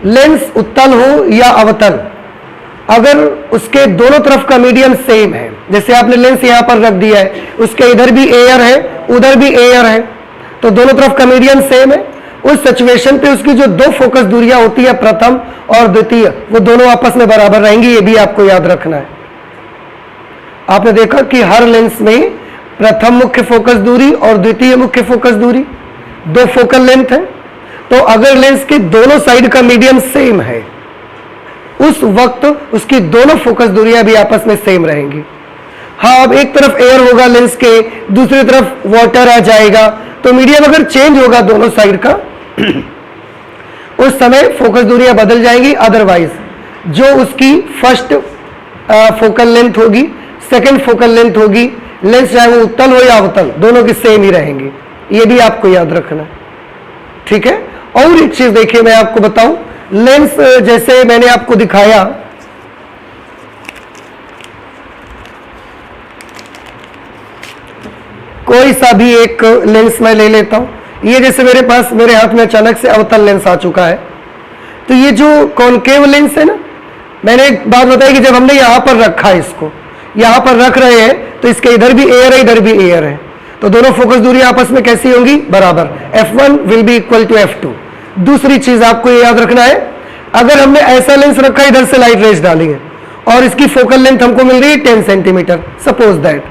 Lens उत्तल हो या अवतल, अगर उसके दोनों तरफ का मीडियम सेम है, जैसे आपने लेंस यहां पर रख दिया है, उसके इधर भी एयर है उधर भी एयर है, तो दोनों तरफ का मीडियम सेम है, उस सिचुएशन पे उसकी जो दो फोकस दूरियां होती है, प्रथम और द्वितीय, वो दोनों आपस में बराबर रहेंगी। ये भी आपको याद रखना है। आपने देखा कि हर लेंस में प्रथम मुख्य फोकस दूरी और द्वितीय मुख्य फोकस दूरी दो फोकल लेंथ है, तो अगर लेंस के दोनों साइड का मीडियम सेम है, उस वक्त उसकी दोनों फोकस दूरियां भी आपस में सेम रहेंगी। हाँ, अब एक तरफ एयर होगा लेंस के, दूसरी तरफ वाटर आ जाएगा, तो मीडियम अगर चेंज होगा दोनों साइड का उस समय फोकस दूरियां बदल जाएंगी। अदरवाइज जो उसकी फर्स्ट फोकल लेंथ होगी, सेकंड फोकल लेंथ होगी, लेंस चाहे वो उत्तल हो या अवतल, दोनों की सेम ही रहेंगी। ये भी आपको याद रखना, ठीक है। और एक चीज देखिए, मैं आपको बताऊं, लेंस जैसे मैंने आपको दिखाया, कोई सा भी एक लेंस मैं ले लेता हूं, ये जैसे मेरे हाथ में अचानक से अवतल लेंस आ चुका है, तो ये जो कॉनकेव लेंस है ना, मैंने एक बात बताई कि जब हमने यहां पर रखा है, इसको यहां पर रख रहे हैं, तो इसके इधर भी एयर है इधर भी एयर है, तो दोनों फोकस दूरी आपस में कैसी होंगी, बराबर। F1 will be equal to F2। दूसरी चीज आपको ये याद रखना है, अगर हमने ऐसा लेंस रखा, इधर से लाइट रेज डाली है और इसकी फोकल लेंथ हमको मिल रही है 10 centimetre, suppose that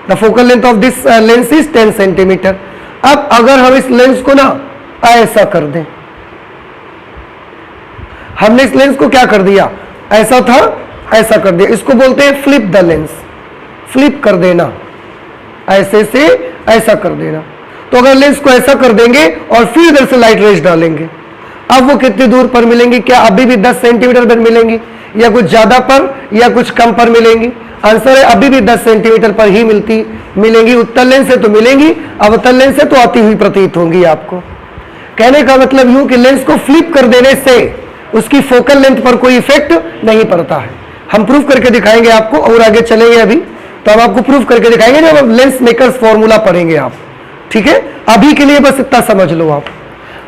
the focal length of this lens is 10 centimetre. अब अगर हम इस लेंस को ना ऐसा कर दें, हमने इस लेंस को क्या कर दिया, ऐसा था ऐसा कर दिया, इसको बोलते हैं फ्लिप द लेंस, फ्लिप कर देना, ऐसे से ऐसा कर देना। तो अगर लेंस को ऐसा कर देंगे और फिर इधर से लाइट रेज डालेंगे, अब वो कितनी दूर पर मिलेंगी, क्या अभी भी 10 सेंटीमीटर पर मिलेंगी या कुछ ज्यादा पर या कुछ कम पर मिलेंगी? आंसर है अभी भी 10 सेंटीमीटर पर ही मिलेंगी। उत्तल लेंस से तो मिलेंगी, अवतल लेंस से तो आती हुई प्रतीत होंगी आपको। कहने का मतलब यूं कि लेंस को फ्लिप कर देने से उसकी फोकल लेंथ पर कोई इफेक्ट नहीं पड़ता है। हम प्रूफ करके दिखाएंगे आपको, और आगे चलेंगे अभी तो हम आपको प्रूफ करके दिखाएंगे जब हम लेंस मेकर्स फॉर्मूला पढ़ेंगे आप, ठीक है। अभी के लिए बस इतना समझ लो आप।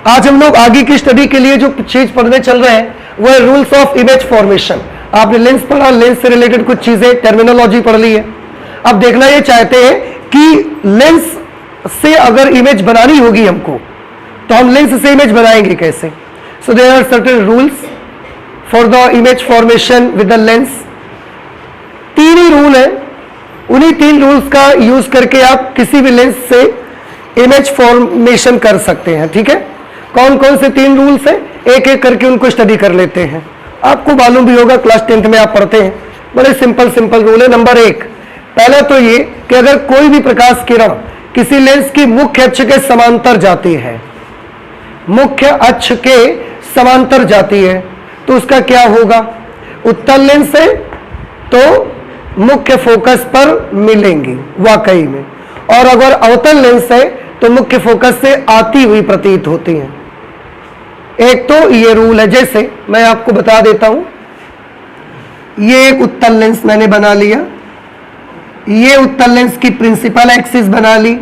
आज हम लोग आगे की स्टडी के लिए जो चीज पढ़ने चल रहे हैं वो है रूल्स ऑफ इमेज फॉर्मेशन। आपने लेंस पढ़ा, लेंस से रिलेटेड कुछ चीजें, टर्मिनोलॉजी पढ़ ली है। अब देखना ये चाहते हैं कि लेंस से अगर इमेज बनानी होगी हमको, तो हम लेंस से इमेज बनाएंगे कैसे। So there are certain rules for the image formation with the lens. 3 ही रूल है, उन्हीं 3 रूल्स का यूज करके आप किसी भी लेंस से इमेज फॉर्मेशन कर सकते हैं, ठीक है। कौन कौन से 3 रूल्स हैं, एक एक करके उनको स्टडी कर लेते हैं। आपको मालूम भी होगा, क्लास 10th में आप पढ़ते हैं, बड़े सिंपल रूल है। नंबर 1, पहला तो ये कि अगर कोई भी प्रकाश किरण किसी लेंस की मुख्य अक्ष के समांतर जाती है, मुख्य अक्ष के समांतर जाती है, तो उसका क्या होगा, उत्तल लेंस है तो मुख्य फोकस पर मिलेंगी वाकई में, और अगर अवतल लेंस है तो मुख्य फोकस से आती हुई प्रतीत होती हैं। एक तो ये रूल है, जैसे मैं आपको बता देता हूं, ये एक उत्तल लेंस मैंने बना लिया, ये उत्तल लेंस की प्रिंसिपल एक्सिस बना ली,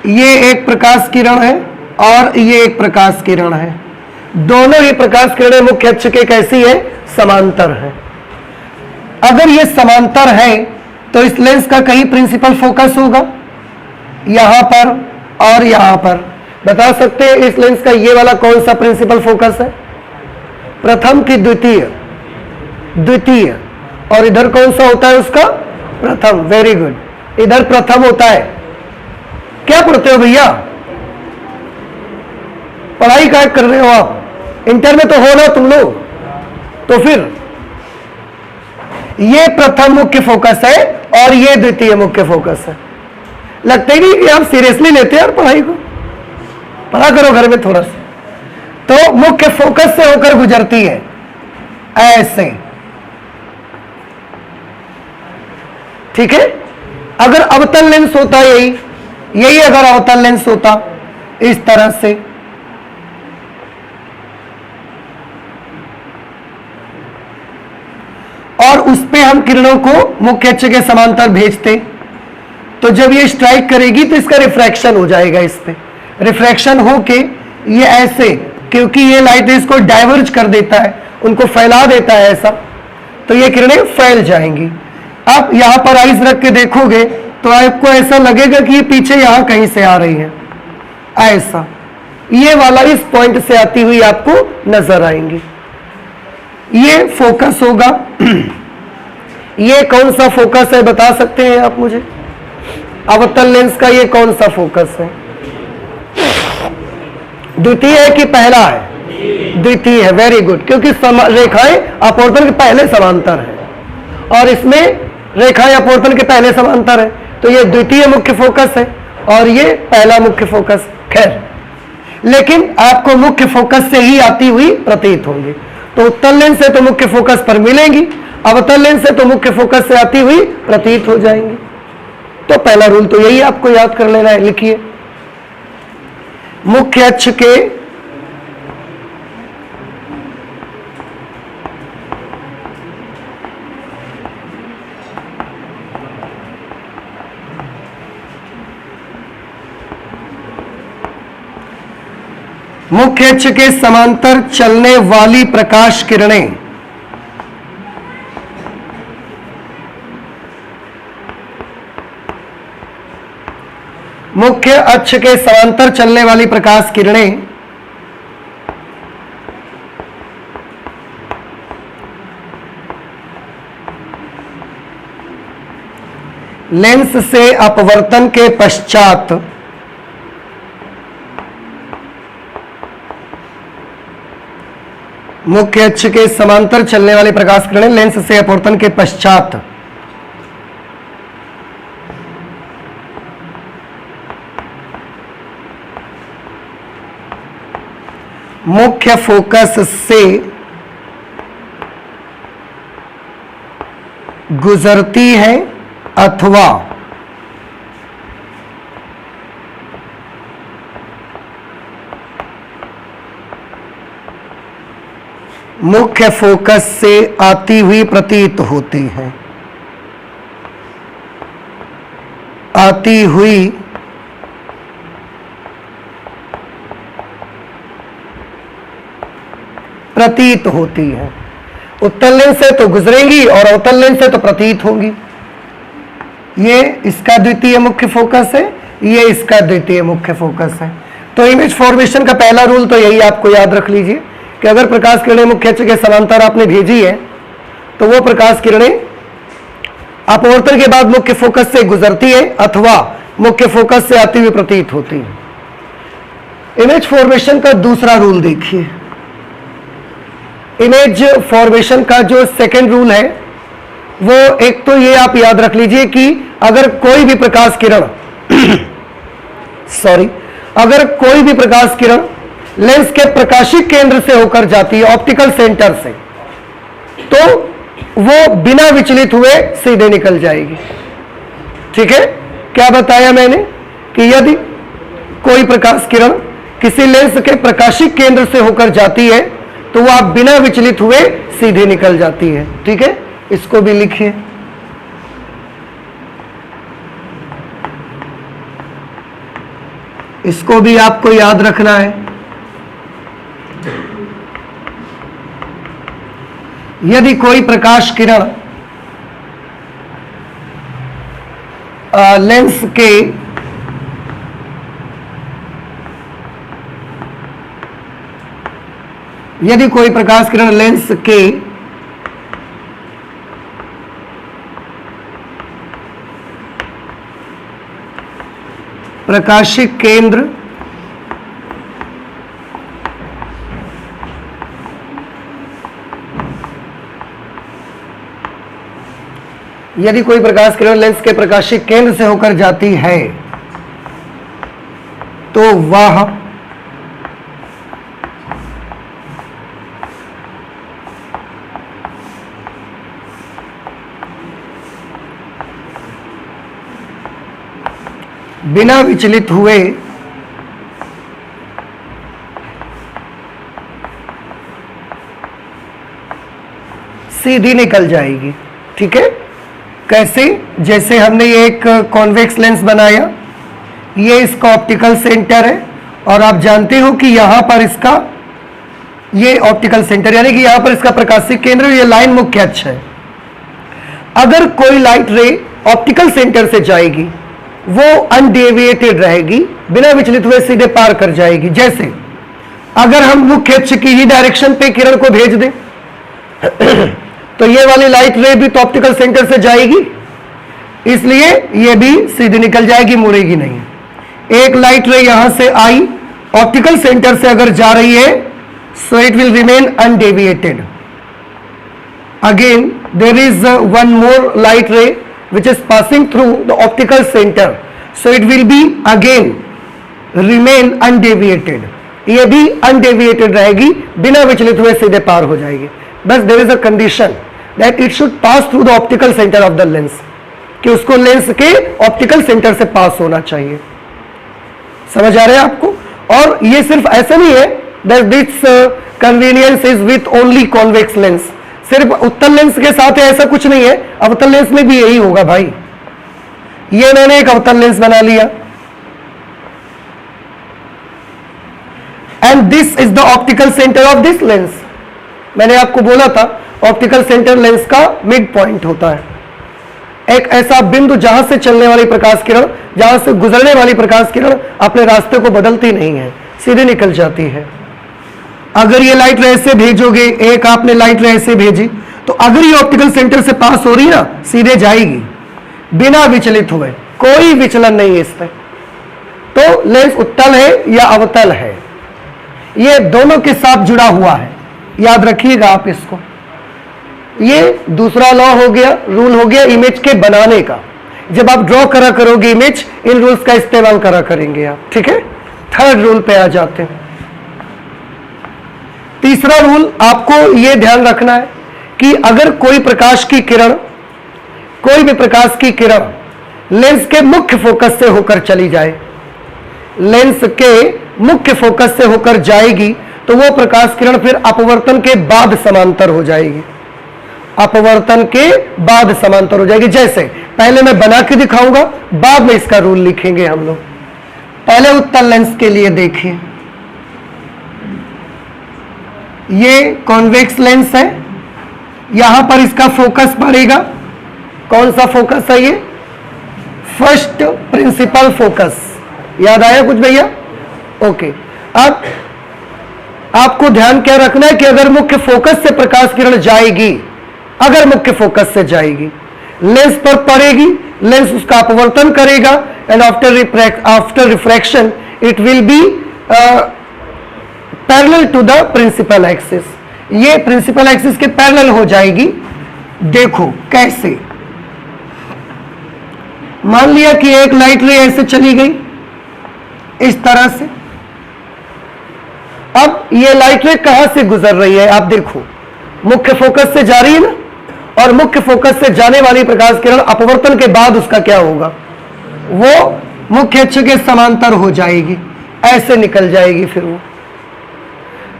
ये एक प्रकाश किरण है और ये एक प्रकाश किरण है। दोनों ही प्रकाश किरणें मुख्य अक्ष के कैसी है, समांतर है। अगर ये समांतर है तो इस लेंस का कहीं प्रिंसिपल फोकस होगा, यहां पर और यहां पर। बता सकते हैं इस लेंस का ये वाला कौन सा प्रिंसिपल फोकस है, प्रथम की द्वितीय, और इधर कौन सा होता है उसका, प्रथम। वेरी गुड, इधर प्रथम होता है। क्या पढ़ते हो भैया, पढ़ाई क्या कर रहे हो आप, इंटर में तो हो ना तुम लोग, तो फिर ये प्रथम मुख्य फोकस है और ये द्वितीय मुख्य फोकस है। लगता ही नहीं कि आप सीरियसली लेते हैं यार पढ़ाई को, पढ़ा करो घर में थोड़ा सा। तो मुख्य फोकस से होकर गुजरती है ऐसे, ठीक है। अगर अवतल लेंस होता यही अगर अवतल लेंस होता इस तरह से, और उस पे हम किरणों को मुख्य अक्ष के समांतर भेजते, तो जब ये स्ट्राइक करेगी तो इसका रिफ्रैक्शन हो जाएगा, इस पे रिफ्रैक्शन होके ये ऐसे क्योंकि ये लाइट रेज को डाइवर्ज कर देता है, उनको फैला देता है ऐसा, तो ये किरणें फैल जाएंगी। अब यहां पर आइज रख के देखोगे तो आपको ऐसा लगेगा कि ये पीछे यहां कहीं से आ रही है, ऐसा ये वाला इस पॉइंट से आती हुई आपको नजर आएंगी। ये फोकस होगा। ये कौन सा फोकस है बता सकते हैं आप मुझे? अवतल लेंस का ये कौन सा फोकस है? द्वितीय है कि पहला है? द्वितीय है, वेरी गुड, क्योंकि रेखाएं अपवर्तन के पहले समांतर है और इसमें रेखाएं अपवर्तन के पहले समांतर है, तो ये द्वितीय मुख्य फोकस है और ये पहला मुख्य फोकस। खैर, लेकिन आपको मुख्य फोकस से ही आती हुई प्रतीत होंगी। तो उत्तल लेंस से तो मुख्य फोकस पर मिलेंगी, अवतल लेंस से तो मुख्य फोकस से आती हुई प्रतीत हो जाएंगी। तो पहला रूल तो यही आपको याद कर लेना है। लिखिए, मुख्य अक्ष के मुख्य अक्ष के समांतर चलने वाली प्रकाश किरणें मुख्य अक्ष के समांतर चलने वाली प्रकाश किरणें लेंस से अपवर्तन के पश्चात मुख्य अक्ष के समांतर चलने वाली प्रकाश किरणें लेंस से अपवर्तन के पश्चात मुख्य फोकस से गुजरती है अथवा मुख्य फोकस से आती हुई प्रतीत होती है। आती हुई प्रतीत होती है। उत्तल लेंस से तो गुजरेंगी और अवतल लेंस से तो प्रतीत होंगी। ये इसका द्वितीय मुख्य फोकस है, ये इसका द्वितीय मुख्य फोकस है। तो इमेज फॉर्मेशन का पहला रूल तो यही आपको याद रख लीजिए कि अगर प्रकाश किरणें मुख्य अक्ष के समांतर आपने भेजी है तो वो प्रकाश किरणें अपवर्तन के बाद मुख्य फोकस से गुजरती है अथवा मुख्य फोकस से आती हुई प्रतीत होती है। इमेज फॉर्मेशन का दूसरा रूल देखिए। इमेज फॉर्मेशन का जो सेकंड रूल है वो एक तो ये आप याद रख लीजिए कि अगर कोई भी प्रकाश किरण अगर कोई भी प्रकाश किरण लेंस के प्रकाशिक केंद्र से होकर जाती है, ऑप्टिकल सेंटर से, तो वो बिना विचलित हुए सीधे निकल जाएगी। ठीक है, क्या बताया मैंने कि यदि कोई प्रकाश किरण किसी लेंस के प्रकाशिक केंद्र से होकर जाती है तो वह बिना विचलित हुए सीधे निकल जाती है। ठीक है, इसको भी लिखिए। इसको भी आपको याद रखना है। यदि कोई प्रकाश किरण लेंस के यदि कोई प्रकाश किरण लेंस के प्रकाशिक केंद्र यदि कोई प्रकाश किरण लेंस के प्रकाशिक केंद्र से होकर जाती है तो वह बिना विचलित हुए सीधी निकल जाएगी। ठीक है, कैसे? जैसे हमने ये एक कॉन्वेक्स लेंस बनाया, ये इसका ऑप्टिकल सेंटर है और आप जानते हो कि यहां पर इसका ये ऑप्टिकल सेंटर, यानी कि यहां पर इसका प्रकाशिक केंद्र, ये लाइन मुख्य अक्ष है। अगर कोई लाइट रे ऑप्टिकल सेंटर से जाएगी वो अनडेविएटेड रहेगी, बिना विचलित हुए सीधे पार कर जाएगी। जैसे अगर हम मुख्य अक्ष की ही डायरेक्शन पे किरण को भेज दें तो ये वाली लाइट रे भी तो ऑप्टिकल सेंटर से जाएगी, इसलिए ये भी सीधी निकल जाएगी, मुड़ेगी नहीं। एक लाइट रे यहां से आई, ऑप्टिकल सेंटर से अगर जा रही है, so it will remain undeviated. Again there is one more light ray which is passing through the optical center, so it will be again remain undeviated, ये भी undeviated रहेगी, बिना विचलित हुए सीधे पार हो जाएगी। बस there is a condition that it should pass through the optical center of the lens, कि उसको लेंस के ऑप्टिकल सेंटर से पास होना चाहिए। समझ आ रहा है आपको? और ये सिर्फ ऐसा नहीं है that this convenience is with only convex lens, सिर्फ उत्तल लेंस के साथ है ऐसा कुछ नहीं है, अवतल लेंस में भी यही होगा भाई। ये मैंने एक अवतल लेंस बना लिया, and this is the optical centre of this lens. मैंने आपको बोला था ऑप्टिकल सेंटर लेंस का मिड पॉइंट होता है, एक ऐसा बिंदु जहां से चलने वाली प्रकाश किरण, जहां से गुजरने वाली प्रकाश किरण अपने रास्ते को बदलती नहीं है, सीधे निकल जाती है। अगर ये लाइट रे से भेजोगे, एक आपने लाइट रे से भेजी, तो अगर ये ऑप्टिकल सेंटर से पास हो रही ना, सीधे जाएगी बिना विचलित हुए, कोई विचलन नहीं है इसमें। तो लेंस उत्तल है या अवतल है, ये दोनों के साथ जुड़ा हुआ है, याद रखिएगा आप इसको। ये दूसरा लॉ हो गया, रूल हो गया इमेज के बनाने का। जब आप ड्रॉ करा करोगे इमेज, इन रूल्स का इस्तेमाल करा करेंगे आप, ठीक है। थर्ड रूल पे आ जाते हैं। तीसरा रूल आपको यह ध्यान रखना है कि अगर कोई प्रकाश की किरण, कोई भी प्रकाश की किरण लेंस के मुख्य फोकस से होकर चली जाए, लेंस के मुख्य फोकस से होकर जाएगी, तो वो प्रकाश किरण फिर अपवर्तन के बाद समांतर हो जाएगी, अपवर्तन के बाद समांतर हो जाएगी। जैसे पहले मैं बना के दिखाऊंगा, बाद में इसका रूल लिखेंगे हम लोग। पहले उत्तल लेंस के लिए देखिए, ये कॉन्वेक्स लेंस है, यहां पर इसका फोकस पड़ेगा। कौन सा फोकस है ये? First principle focus. याद आया कुछ भैया? ओके। अब आपको ध्यान क्या रखना है कि अगर मुख्य फोकस से प्रकाश किरण जाएगी, अगर मुख्य फोकस से जाएगी, लेंस पर पड़ेगी, लेंस उसका अपवर्तन करेगा, and after refraction it will be parallel to the principal axis. ये प्रिंसिपल एक्सिस के पैरेलल हो जाएगी। देखो कैसे, मान लिया कि एक लाइट रे ऐसे चली गई इस तरह से। अब ये लाइट रे कहां से गुजर रही है? आप देखो, मुख्य फोकस से जा रही है ना, और मुख्य फोकस से जाने वाली प्रकाश किरण अपवर्तन के बाद उसका क्या होगा? वो मुख्य अक्ष के समांतर हो जाएगी, ऐसे निकल जाएगी। फिर वो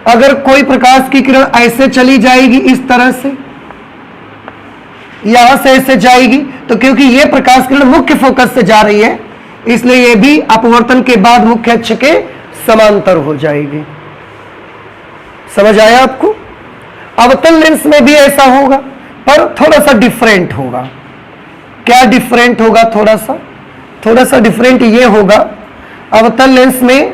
अगर कोई प्रकाश की किरण ऐसे चली जाएगी इस तरह से, यहां से ऐसे जाएगी, तो क्योंकि ये प्रकाश किरण मुख्य फोकस से जा रही है, इसलिए ये भी अपवर्तन के बाद मुख्य अक्ष के समांतर हो जाएगी। समझ आया आपको? अवतल लेंस में भी ऐसा होगा, पर थोड़ा सा डिफरेंट होगा। क्या डिफरेंट होगा? थोड़ा सा डिफरेंट ये होगा, अवतल लेंस में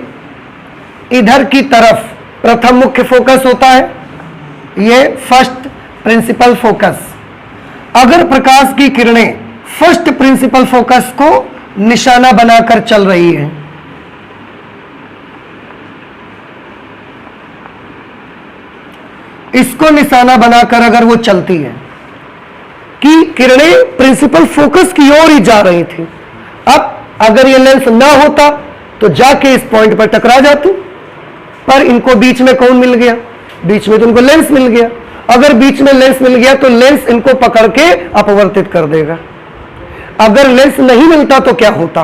इधर की तरफ प्रथम मुख्य फोकस होता है, ये फर्स्ट प्रिंसिपल फोकस। अगर प्रकाश की किरणें फर्स्ट प्रिंसिपल फोकस को निशाना बनाकर चल रही है, इसको निशाना बनाकर अगर वो चलती है कि किरणें प्रिंसिपल फोकस की ओर ही जा रही थी, अब अगर ये लेंस ना होता तो जाके इस पॉइंट पर टकरा जाती, पर इनको बीच में कौन मिल गया? बीच में तो इनको लेंस मिल गया। अगर बीच में लेंस मिल गया तो लेंस इनको पकड़ के अपवर्तित कर देगा। अगर लेंस नहीं मिलता तो क्या होता?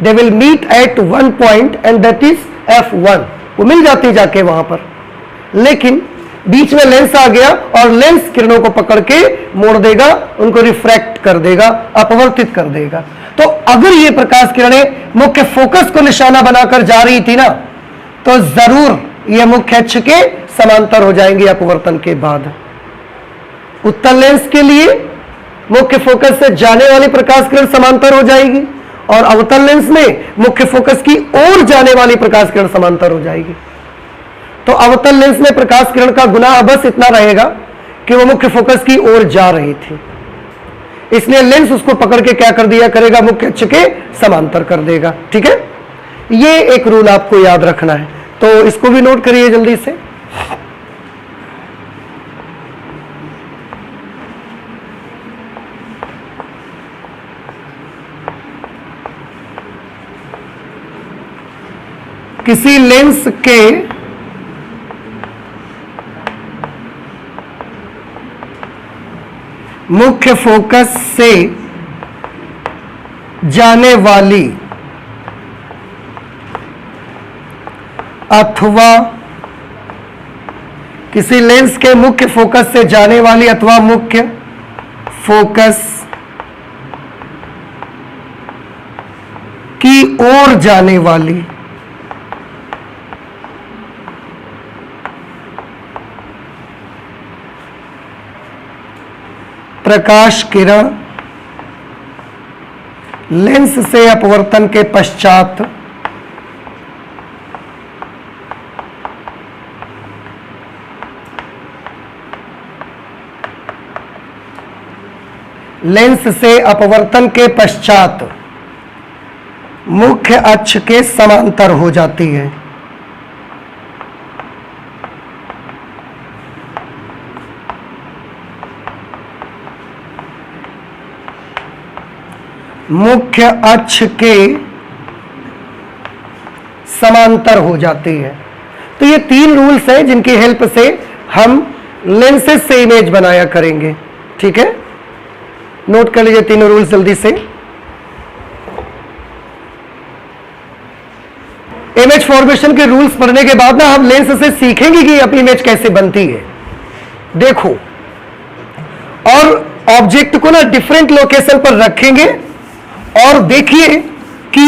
They will meet at one point and that is F1, वो मिल जाती जाके वहां पर। लेकिन बीच में लेंस आ गया और लेंस किरणों को पकड़ के मोड़ देगा, उनको रिफ्रैक्ट कर देगा, अपवर्तित कर देगा। तो अगर ये प्रकाश किरणें मुख्य फोकस को निशाना बनाकर जा रही थी ना, तो जरूर ये मुख्य अक्ष के समांतर हो जाएंगे अपवर्तन के बाद। उत्तल लेंस के लिए मुख्य फोकस से जाने वाली प्रकाश किरण समांतर हो जाएगी और अवतल लेंस में मुख्य फोकस की ओर जाने वाली प्रकाश किरण समांतर हो जाएगी। तो अवतल लेंस में प्रकाश किरण का गुना बस इतना रहेगा कि वो मुख्य फोकस की ओर जा रही थी, इसलिए लेंस उसको पकड़ के क्या कर दिया करेगा, मुख्य अक्ष के समांतर कर देगा। ठीक है, ये एक रूल आपको याद रखना है, तो इसको भी नोट करिए जल्दी से। किसी लेंस के मुख्य फोकस से जाने वाली अथवा किसी लेंस के मुख्य फोकस से जाने वाली अथवा मुख्य फोकस की ओर जाने वाली प्रकाश किरण लेंस से अपवर्तन के पश्चात लेंस से अपवर्तन के पश्चात मुख्य अक्ष के समांतर हो जाती है। मुख्य अक्ष के समांतर हो जाती है। तो ये 3 रूल्स हैं जिनकी हेल्प से हम लेंसेज से इमेज बनाया करेंगे। ठीक है, नोट कर लीजिए तीनों रूल्स जल्दी से। इमेज फॉर्मेशन के रूल्स पढ़ने के बाद ना हम लेंस से सीखेंगे कि अपनी इमेज कैसे बनती है। देखो, और ऑब्जेक्ट को ना डिफरेंट लोकेशन पर रखेंगे और देखिए कि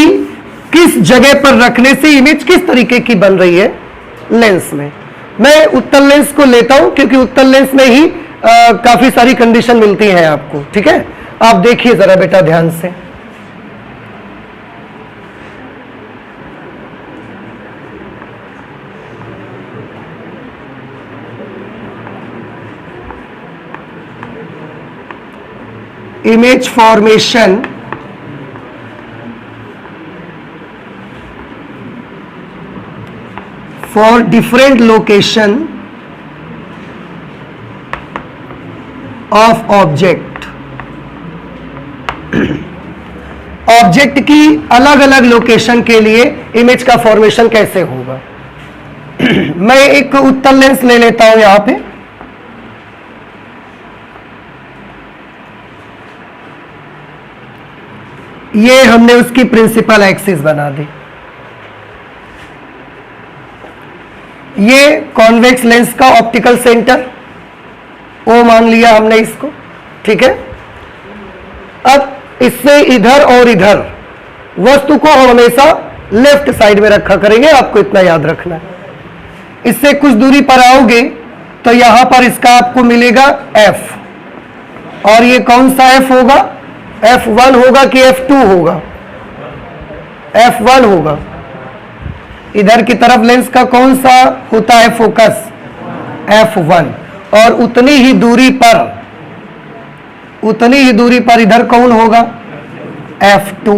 किस जगह पर रखने से इमेज किस तरीके की बन रही है लेंस में। मैं उत्तल लेंस को लेता हूं क्योंकि उत्तल लेंस में ही काफी सारी कंडीशन मिलती हैं आपको। ठीक है, आप देखिए जरा बेटा ध्यान से। Image formation for different location of object। Object की अलग अलग लोकेशन के लिए इमेज का फॉर्मेशन कैसे होगा। मैं एक उत्तल लेंस ले लेता हूं यहां पे, ये हमने उसकी प्रिंसिपल एक्सिस बना दी। ये कॉन्वेक्स लेंस का ऑप्टिकल सेंटर ओ मान लिया हमने इसको। ठीक है, अब इससे इधर और इधर वस्तु को हम हमेशा लेफ्ट साइड में रखा करेंगे, आपको इतना याद रखना है। इससे कुछ दूरी पर आओगे तो यहां पर इसका आपको मिलेगा F, और ये कौन सा F होगा, F1 होगा कि F2 होगा, F1 होगा। इधर की तरफ लेंस का कौन सा होता है फोकस, F1, और उतनी ही दूरी पर इधर कौन होगा, F2।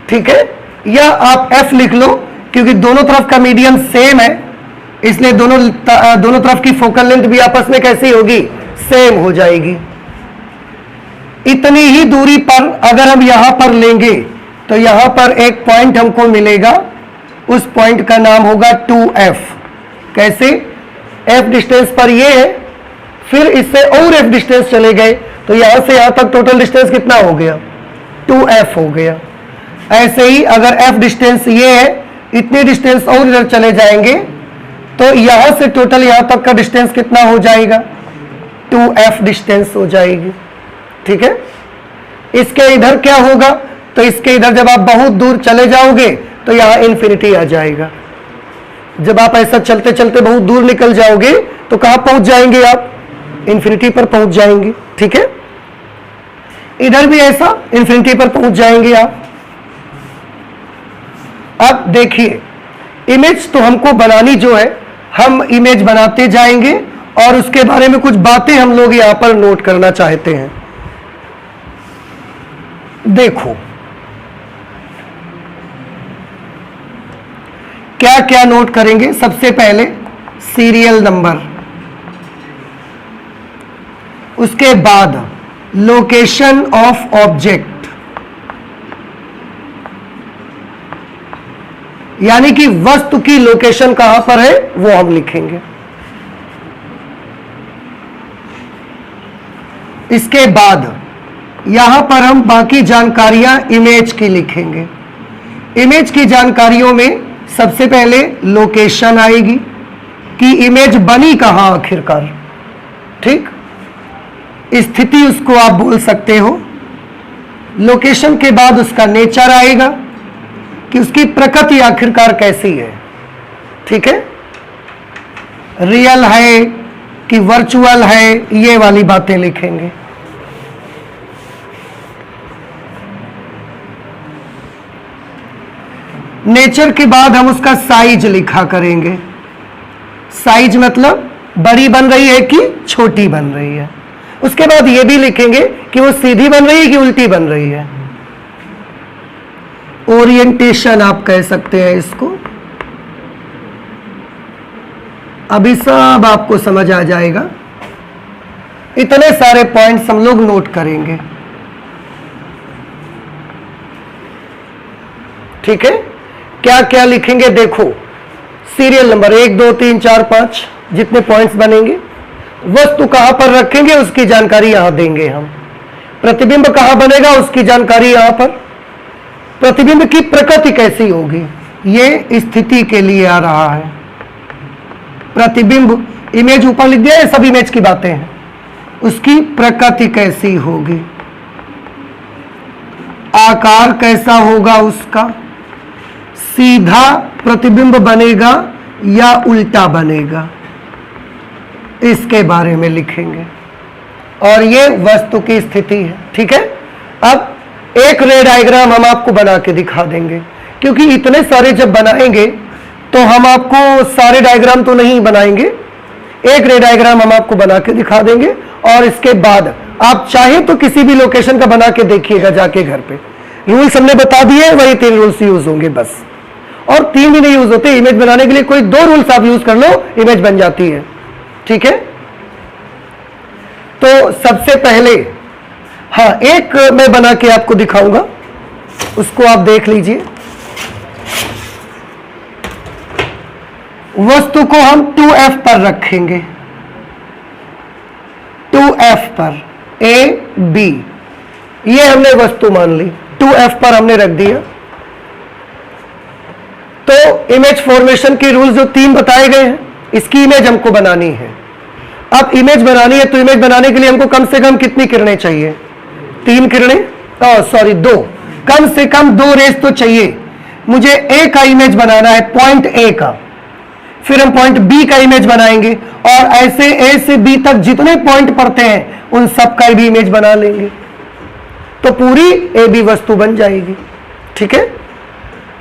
ठीक है, या आप F लिख लो क्योंकि दोनों तरफ का मीडियम सेम है, इसलिए दोनों तरफ की फोकल लेंथ भी आपस में कैसी होगी, सेम हो जाएगी। इतनी ही दूरी पर अगर हम यहां पर लेंगे तो यहां पर एक पॉइंट हमको मिलेगा, उस पॉइंट का नाम होगा 2F। कैसे, F डिस्टेंस पर ये है, फिर इससे और F डिस्टेंस चले गए तो यहां से यहां तक टोटल डिस्टेंस कितना हो गया, 2F हो गया। ऐसे ही अगर F डिस्टेंस ये है, इतनी डिस्टेंस और इधर चले जाएंगे तो यहां से टोटल यहां तक का डिस्टेंस कितना हो जाएगा, 2F डिस्टेंस हो जाएगी। ठीक है, इसके इधर क्या होगा, तो इसके इधर जब आप बहुत दूर चले जाओगे तो यहाँ इन्फिनिटी आ जाएगा। जब आप ऐसा चलते चलते बहुत दूर निकल जाओगे तो कहां पहुंच जाएंगे आप? इन्फिनिटी पर पहुंच जाएंगे। ठीक है, इधर भी ऐसा इन्फिनिटी पर पहुंच जाएंगे आप। अब देखिए, इमेज तो हमको बनानी जो है, हम इमेज बनाते जाएंगे और उसके बारे में कुछ बातें हम लोग यहां पर नोट करना चाहते हैं। देखो क्या क्या नोट करेंगे। सबसे पहले सीरियल नंबर, उसके बाद लोकेशन ऑफ ऑब्जेक्ट, यानी कि वस्तु की लोकेशन कहां पर है वो हम लिखेंगे। इसके बाद यहां पर हम बाकी जानकारियां इमेज की लिखेंगे। इमेज की जानकारियों में सबसे पहले लोकेशन आएगी कि इमेज बनी कहां आखिरकार। ठीक, स्थिति उसको आप बोल सकते हो। लोकेशन के बाद उसका नेचर आएगा कि उसकी प्रकृति आखिरकार कैसी है। ठीक है, रियल है कि वर्चुअल है, ये वाली बातें लिखेंगे। नेचर के बाद हम उसका साइज लिखा करेंगे। साइज मतलब बड़ी बन रही है कि छोटी बन रही है। उसके बाद ये भी लिखेंगे कि वो सीधी बन रही है कि उल्टी बन रही है। ओरिएंटेशन आप कह सकते हैं इसको। अभी सब आपको समझ आ जाएगा। इतने सारे पॉइंट्स हम लोग नोट करेंगे। ठीक है, क्या क्या लिखेंगे देखो। सीरियल नंबर 1 2 3 4 5 जितने पॉइंट्स बनेंगे, वस्तु कहां पर रखेंगे उसकी जानकारी यहां देंगे हम। प्रतिबिंब कहां बनेगा उसकी जानकारी यहां पर। प्रतिबिंब की प्रकृति कैसी होगी ये स्थिति के लिए आ रहा है। प्रतिबिंब इमेज ऊपर लिख दिया, ये सब इमेज की बातें हैं। उसकी प्रकृति कैसी होगी, आकार कैसा होगा उसका, सीधा प्रतिबिंब बनेगा या उल्टा बनेगा, इसके बारे में लिखेंगे। और ये वस्तु की स्थिति है। ठीक है, अब एक रे डायग्राम हम आपको बना के दिखा देंगे, क्योंकि इतने सारे जब बनाएंगे तो हम आपको सारे डायग्राम तो नहीं बनाएंगे। एक रे डायग्राम हम आपको बना के दिखा देंगे और इसके बाद आप चाहे तो किसी भी लोकेशन का बना के देखिएगा जाके घर पे। रूल्स हमने बता दिए, वही 3 रूल्स यूज होंगे बस, और 3 भी नहीं यूज होते। इमेज बनाने के लिए कोई 2 रूल्स आप यूज कर लो, इमेज बन जाती है। ठीक है, तो सबसे पहले हाँ एक मैं बना के आपको दिखाऊंगा, उसको आप देख लीजिए। वस्तु को हम 2F पर रखेंगे, 2F पर AB, ये हमने वस्तु मान ली, 2F पर हमने रख दिया। तो इमेज फॉर्मेशन के रूल्स जो 3 बताए गए हैं, इसकी इमेज हमको बनानी है। अब इमेज बनानी है तो इमेज बनाने के लिए हमको कम से कम कितनी किरणें चाहिए? 3 किरणें, सॉरी 2, कम से कम 2 रेज तो चाहिए। मुझे A का इमेज बनाना है, पॉइंट A का, फिर हम पॉइंट B का इमेज बनाएंगे और ऐसे A से B तक जितने पॉइंट पड़ते हैं उन सब का भी इमेज बना लेंगे, तो पूरी AB वस्तु बन जाएगी। ठीक है,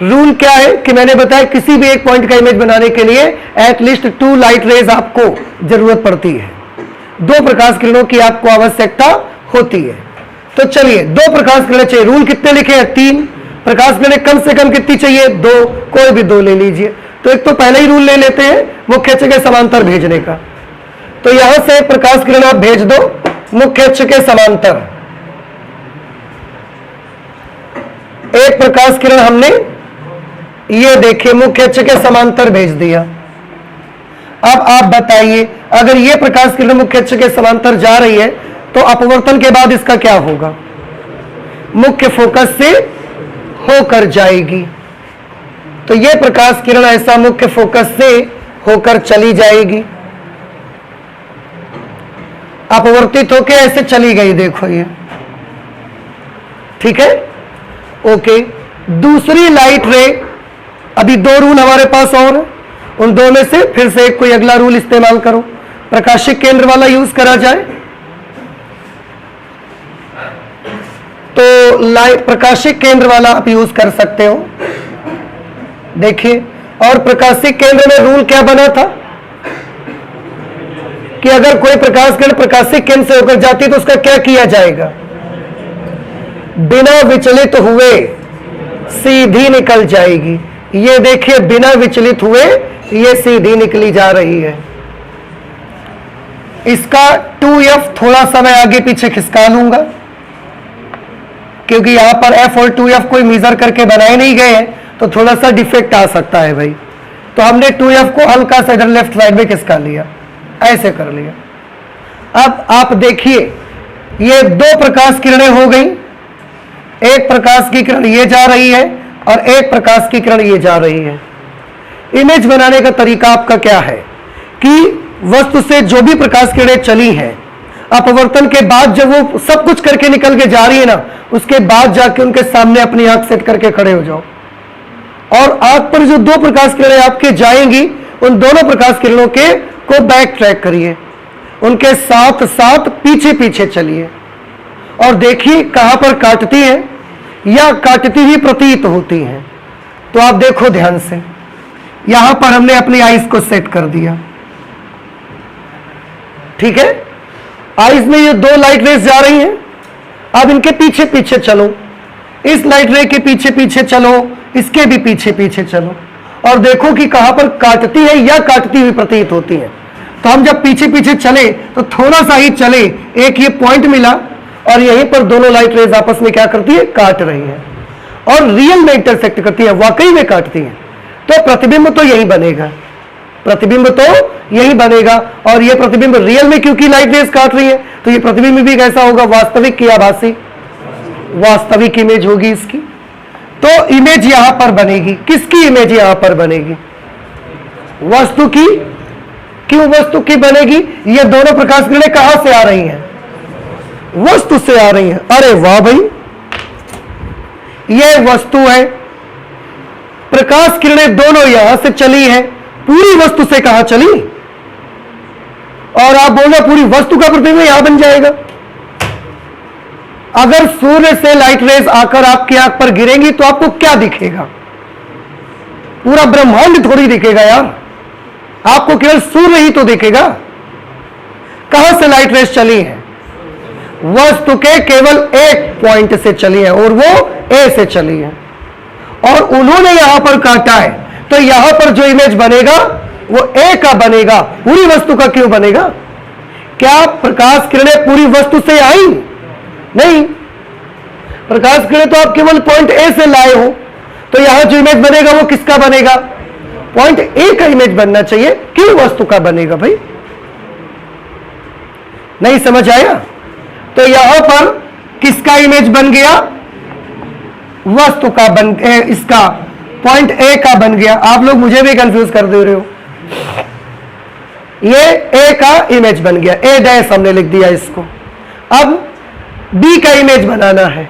रूल क्या है कि मैंने बताया किसी भी एक पॉइंट का इमेज बनाने के लिए एटलीस्ट 2 लाइट रेज आपको जरूरत पड़ती है। 2 प्रकाश किरणों की आपको आवश्यकता होती है। तो चलिए 2 प्रकाश किरणें चाहिए। रूल कितने लिखे हैं? 3 प्रकाश किरणें कम से कम कितनी चाहिए? 2, कोई भी 2 ले लीजिए। तो एक तो पहले ही रूल ले लेते हैं मुख्य अक्ष के समांतर भेजने का। तो यहां से प्रकाश किरण आप भेज दो मुख्य अक्ष के समांतर। एक प्रकाश किरण हमने ये देखिए मुख्य अक्ष के समांतर भेज दिया। अब आप बताइए, अगर ये प्रकाश किरण मुख्य अक्ष के समांतर जा रही है तो अपवर्तन के बाद इसका क्या होगा? मुख्य फोकस से होकर जाएगी। तो ये प्रकाश किरण ऐसा मुख्य फोकस से होकर चली जाएगी, अपवर्तित होकर ऐसे चली गई। देखो ये, ठीक है, ओके। दूसरी लाइट रे अभी 2 रूल हमारे पास और है, उन 2 में से फिर से एक कोई अगला रूल इस्तेमाल करो। प्रकाशिक केंद्र वाला यूज करा जाए तो प्रकाशिक केंद्र वाला आप यूज कर सकते हो। देखिए, और प्रकाशिक केंद्र में रूल क्या बना था कि अगर कोई प्रकाश किरण प्रकाशिक केंद्र से होकर जाती है तो उसका क्या किया जाएगा, बिना विचलित हुए सीधी निकल जाएगी। ये देखिए, बिना विचलित हुए ये सीधी निकली जा रही है। इसका 2f थोड़ा सा मैं आगे पीछे खिसका लूंगा, क्योंकि यहां पर f और 2f कोई मेजर करके बनाए नहीं गए हैं, तो थोड़ा सा डिफेक्ट आ सकता है भाई। तो हमने 2f को हल्का सा इधर लेफ्ट साइड में खिसका लिया, ऐसे कर लिया। अब आप देखिए, ये 2 प्रकाश किरणें हो गई। एक प्रकाश की किरण ये जा रही है और एक प्रकाश की किरण ये जा रही है। इमेज बनाने का तरीका आपका क्या है कि वस्तु से जो भी प्रकाश किरणें चली हैं, अपवर्तन के बाद जब वो सब कुछ करके निकल के जा रही है ना, उसके बाद जाके उनके सामने अपनी आंख सेट करके खड़े हो जाओ, और आंख पर जो 2 प्रकाश किरणें आपके जाएंगी, उन दोनों प्रकाश किरणों के को बैक ट्रैक करिए, उनके साथ साथ पीछे पीछे चलिए और देखिए कहां पर काटती है या काटती ही प्रतीत होती है। तो आप देखो ध्यान से, यहां पर हमने अपनी आईज को सेट कर दिया, ठीक है। आईज में ये 2 लाइट रेस जा रही हैं, अब इनके पीछे पीछे चलो, इस लाइट रे के पीछे पीछे चलो, इसके भी पीछे पीछे चलो, और देखो कि कहां पर काटती है या काटती हुई प्रतीत होती है। तो हम जब पीछे पीछे चले तो थोड़ा सा ही चले, एक ये पॉइंट मिला और यहीं पर दोनों लाइट रेज आपस में क्या करती है, काट रही है, और रियल में इंटरसेक्ट करती है, वाकई में काटती है। तो प्रतिबिंब तो यही बनेगा, प्रतिबिंब तो यही बनेगा। और ये प्रतिबिंब रियल में क्योंकि लाइट रेज काट रही है, तो ये प्रतिबिंब भी कैसा होगा, वास्तविक की आभासी, वास्तविक इमेज होगी इसकी। तो इमेज यहां पर बनेगी, किसकी इमेज यहां पर बनेगी, वस्तु की। क्यों वस्तु की बनेगी, ये दोनों प्रकाश किरणें कहां से आ रही हैं, वस्तु से आ रही हैं। अरे वाह भाई, ये वस्तु है, प्रकाश किरणें दोनों यहां से चली हैं, पूरी वस्तु से कहां चली, और आप बोल रहे पूरी वस्तु का प्रतिबिंब यहां बन जाएगा। अगर सूर्य से लाइट रेज आकर आपकी आंख पर गिरेंगी तो आपको क्या दिखेगा, पूरा ब्रह्मांड थोड़ी दिखेगा यार, आपको केवल सूर्य ही तो दिखेगा। कहां से लाइट रेज चली है, वस्तु के केवल एक पॉइंट से चली है, और वो ए से चली है, और उन्होंने यहां पर काटा है, तो यहां पर जो इमेज बनेगा वो ए का बनेगा, पूरी वस्तु का क्यों बनेगा। क्या प्रकाश किरणें पूरी वस्तु से आई, नहीं, प्रकाश किरणें तो आप केवल पॉइंट ए से लाए हो, तो यहां जो इमेज बनेगा वो किसका बनेगा, पॉइंट ए का इमेज बनना चाहिए, क्यों वस्तु का बनेगा भाई, नहीं समझ आया। तो यहां पर किसका इमेज बन गया, वस्तु का बन, इसका पॉइंट ए का बन गया। आप लोग मुझे भी कंफ्यूज कर दे रहे हो, ये ए का इमेज बन गया, ए डैश हमने लिख दिया इसको। अब बी का इमेज बनाना है,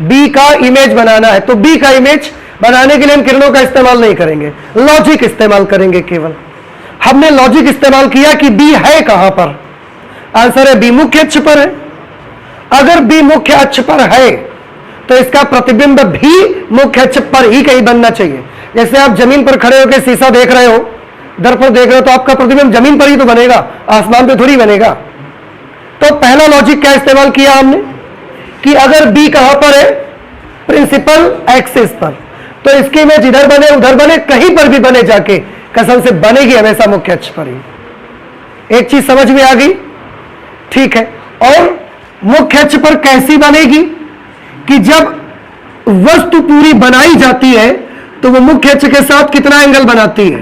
बी का इमेज बनाना है, तो बी का इमेज बनाने के लिए हम किरणों का इस्तेमाल नहीं करेंगे, लॉजिक इस्तेमाल करेंगे केवल। हमने लॉजिक इस्तेमाल किया कि बी है कहां पर, आंसर है बी मुख्य अक्ष पर है। अगर बी मुख्य अक्ष पर है तो इसका प्रतिबिंब भी मुख्य अक्ष पर ही कहीं बनना चाहिए। जैसे आप जमीन पर खड़े होकर शीशा देख रहे हो, दर्पण देख रहे हो, तो आपका प्रतिबिंब जमीन पर ही तो बनेगा, आसमान पे थोड़ी बनेगा। तो पहला लॉजिक क्या इस्तेमाल किया हमने कि अगर बी कहां पर है, प्रिंसिपल एक्सिस पर, तो इसकी इमेज इधर बने उधर बने कहीं पर भी बने, जाके कसम से बनेगी हमेशा मुख्य अक्ष पर ही। एक चीज समझ में आ गई, ठीक है। और मुख्य अक्ष पर कैसी बनेगी कि जब वस्तु पूरी बनाई जाती है तो वो मुख्य अक्ष के साथ कितना एंगल बनाती है,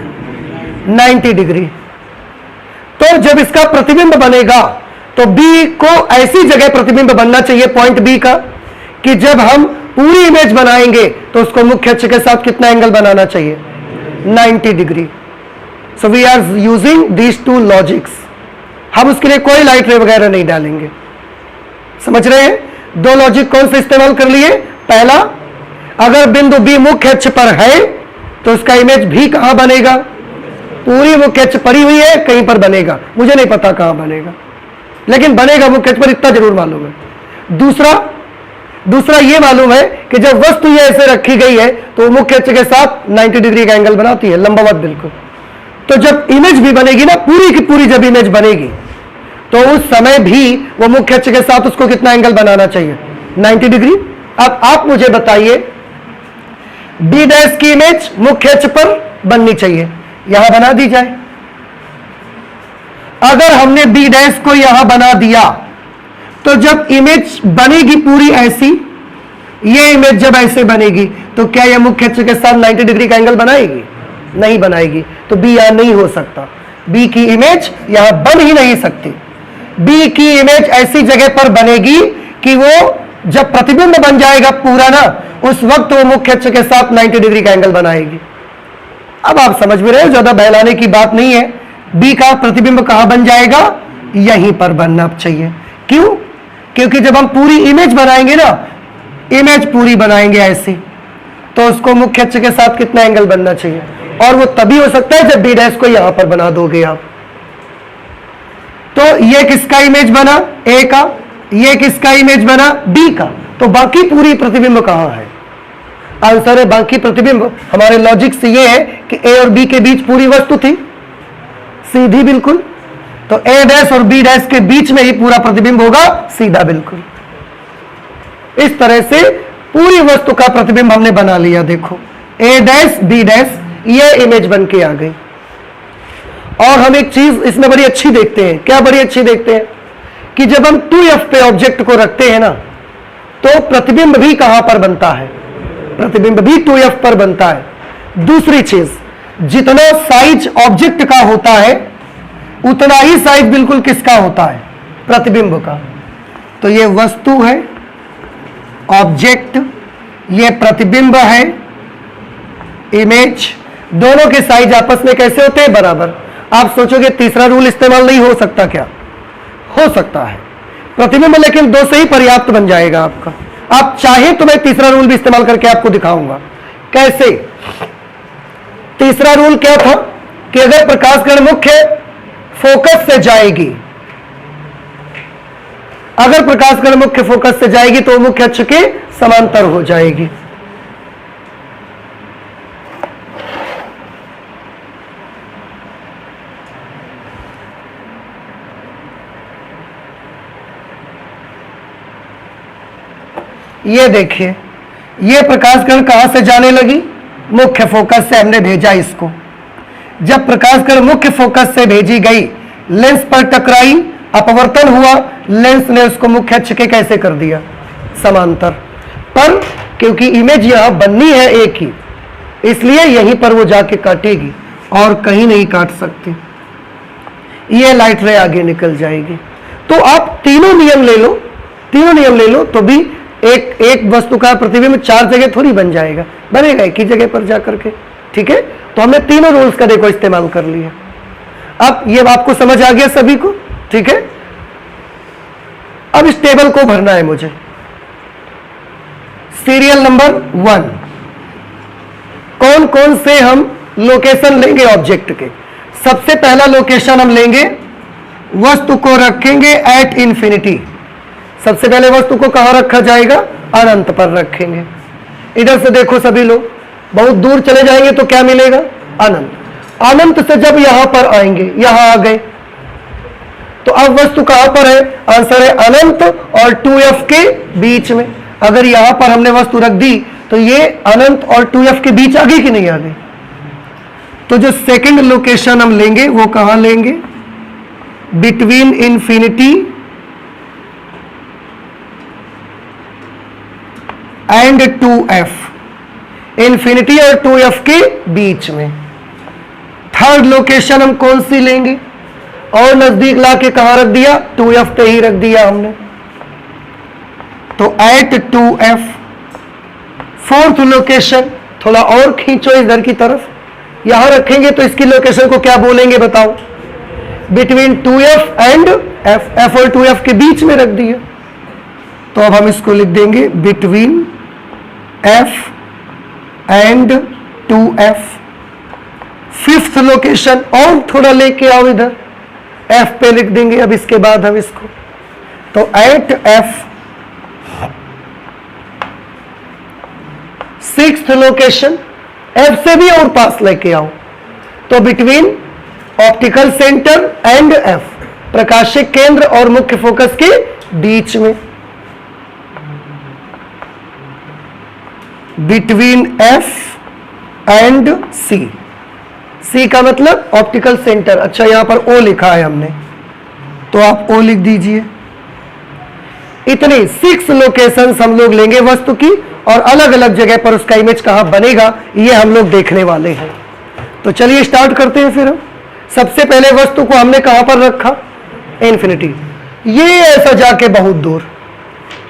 90 डिग्री। तो जब इसका प्रतिबिंब बनेगा तो बी को ऐसी जगह प्रतिबिंब बनना चाहिए पॉइंट बी का कि जब हम पूरी इमेज बनाएंगे तो उसको मुख्य अक्ष के साथ कितना एंगल बनाना चाहिए, 90 degree. So we are using these two logics. हम उसके लिए कोई लाइट रे वगैरह नहीं डालेंगे, समझ रहे हैं। 2 लॉजिक कौन से इस्तेमाल कर लिए, पहला, अगर बिंदु बी मुख्य अक्ष पर है तो उसका इमेज भी कहां बनेगा? पूरी मुख्य अक्ष पड़ी हुई है, कहीं पर बनेगा, मुझे नहीं पता कहां बनेगा, लेकिन बनेगा मुख्य अक्ष पर, इतना जरूर मालूम है। दूसरा ये मालूम है कि जब वस्तु ये ऐसे रखी गई है तो मुख्य अक्ष के साथ 90 डिग्री का एंगल बनाती है, लंबवत बिल्कुल। तो जब इमेज भी बनेगी ना, पूरी की पूरी जब इमेज बनेगी तो उस समय भी वो मुख्य अक्ष के साथ उसको कितना एंगल बनाना चाहिए? 90 डिग्री। अब आप मुझे बताइए, बी डैश की इमेज मुख्य अक्ष पर बननी चाहिए, यहां बना दी जाए। अगर हमने बी डैश को यहां बना दिया तो जब इमेज बनेगी पूरी ऐसी, ये इमेज जब ऐसे बनेगी तो क्या यह मुख्य अक्ष के साथ 90 डिग्री का एंगल बनाएगी? नहीं बनाएगी। तो बी यहां नहीं हो सकता, बी की इमेज यहां बन ही नहीं सकती। बी की इमेज ऐसी जगह पर बनेगी कि वो जब प्रतिबिंब बन जाएगा पूरा ना, उस वक्त वो मुख्य अक्ष के साथ 90 डिग्री का एंगल बनाएगी। अब आप समझ में रहे हो, ज्यादा बहलाने की बात नहीं है। बी का प्रतिबिंब कहां बन जाएगा? यहीं पर बनना चाहिए। क्यों? क्योंकि जब हम पूरी इमेज बनाएंगे ना, इमेज पूरी बनाएंगे ऐसी, तो उसको मुख्य अक्ष के साथ कितना एंगल बनना चाहिए? और वो तभी हो सकता है जब बी डैश को यहां पर बना दोगे आप। तो ये किसका इमेज बना? ए का। ये किसका इमेज बना? बी का। तो बाकी पूरी प्रतिबिंब कहां है? आंसर है बाकी प्रतिबिंब। हमारे लॉजिक से ये है कि ए और बी के बीच पूरी वस्तु थी, सीधी बिल्कुल, तो ए डैश और बी डैश के बीच में ही पूरा प्रतिबिंब होगा, सीधा बिल्कुल। इस तरह से पूरी वस्तु का प्रतिबिंब हमने बना लिया। देखो, ए डैश बी डैश, ये इमेज बन के आ गई। और हम एक चीज इसमें बड़ी अच्छी देखते हैं। क्या बड़ी अच्छी देखते हैं? कि जब हम 2f पे ऑब्जेक्ट को रखते हैं ना, तो प्रतिबिंब भी कहां पर बनता है? प्रतिबिंब भी 2f पर बनता है। दूसरी चीज, जितना साइज ऑब्जेक्ट का होता है उतना ही साइज बिल्कुल किसका होता है? प्रतिबिंब का। तो ये वस्तु है, ऑब्जेक्ट, ये प्रतिबिंब है, इमेज, दोनों के साइज आपस में कैसे होते हैं? बराबर। आप सोचोगे तीसरा रूल इस्तेमाल नहीं हो सकता क्या? हो सकता है प्रतिबिंब, लेकिन दो से ही पर्याप्त बन जाएगा आपका। आप चाहे तो मैं तीसरा रूल भी इस्तेमाल करके आपको दिखाऊंगा कैसे। तीसरा रूल क्या था? कि अगर प्रकाश किरण मुख्य फोकस से जाएगी, अगर प्रकाश किरण मुख्य फोकस से जाएगी तो मुख्य अक्ष के समांतर हो जाएगी। ये देखिए, ये प्रकाश किरण कहां से जाने लगी? मुख्य फोकस से हमने भेजा इसको। जब प्रकाश किरण मुख्य फोकस से भेजी गई, लेंस पर टकराई, अपवर्तन हुआ, लेंस ने उसको मुख्य अक्ष के कैसे कर दिया? समांतर। पर क्योंकि इमेज यहां बननी है एक ही, इसलिए यहीं पर वो जाके काटेगी और कहीं नहीं काट सकती। ये लाइट रे आगे निकल जाएगी। तो आप तीनों नियम ले लो, तीनों नियम ले लो तो भी एक वस्तु का प्रतिबिंब 4 जगह थोड़ी बन जाएगा, बनेगा एक ही जगह पर जाकर के। ठीक है, तो हमने तीनों रूल्स का देखो इस्तेमाल कर लिया। अब ये आपको समझ आ गया सभी को? ठीक है, अब इस टेबल को भरना है मुझे। सीरियल नंबर 1, कौन कौन से हम लोकेशन लेंगे ऑब्जेक्ट के? सबसे पहला लोकेशन हम लेंगे, वस्तु को रखेंगे एट इंफिनिटी। सबसे पहले वस्तु को कहां रखा जाएगा? अनंत पर रखेंगे। इधर से देखो सभी लोग, बहुत दूर चले जाएंगे तो क्या मिलेगा? अनंत। अनंत से जब यहां पर आएंगे, यहां आ गए, तो अब वस्तु कहां पर है? आंसर है अनंत और 2f के बीच में। अगर यहां पर हमने वस्तु रख दी तो ये अनंत और 2f के बीच आ गई कि नहीं आ गई? तो जो सेकंड लोकेशन हम लेंगे वो कहां लेंगे? Between infinity and 2f, infinity और 2f के बीच में। थर्ड लोकेशन हम कौन सी लेंगे? और नजदीक लाके कहां रख दिया? 2f पे ही रख दिया हमने, तो एट 2f। फोर्थ लोकेशन थोड़ा और खींचो इधर की तरफ, यहां रखेंगे तो इसकी लोकेशन को क्या बोलेंगे बताओ? Between 2f and f, f और 2f के बीच में रख दिया। तो अब हम इसको लिख देंगे between f and 2f। Fifth location और थोड़ा लेके आओ इधर, f पे लिख देंगे अब इसके बाद हम इसको, तो at f। Sixth location f से भी और पास लेके आओ, तो between optical centre and f, प्रकाशिक केंद्र और मुख्य फोकस के बीच में, between f and c। c का मतलब ऑप्टिकल सेंटर। अच्छा यहां पर o लिखा है हमने, तो आप o लिख दीजिए। इतनी 6 लोकेशंस हम लोग लेंगे वस्तु की, और अलग अलग जगह पर उसका इमेज कहां बनेगा ये हम लोग देखने वाले हैं। तो चलिए स्टार्ट करते हैं फिर हम। सबसे पहले वस्तु को हमने कहां पर रखा, इन्फिनिटी। ये ऐसा जाके बहुत दूर,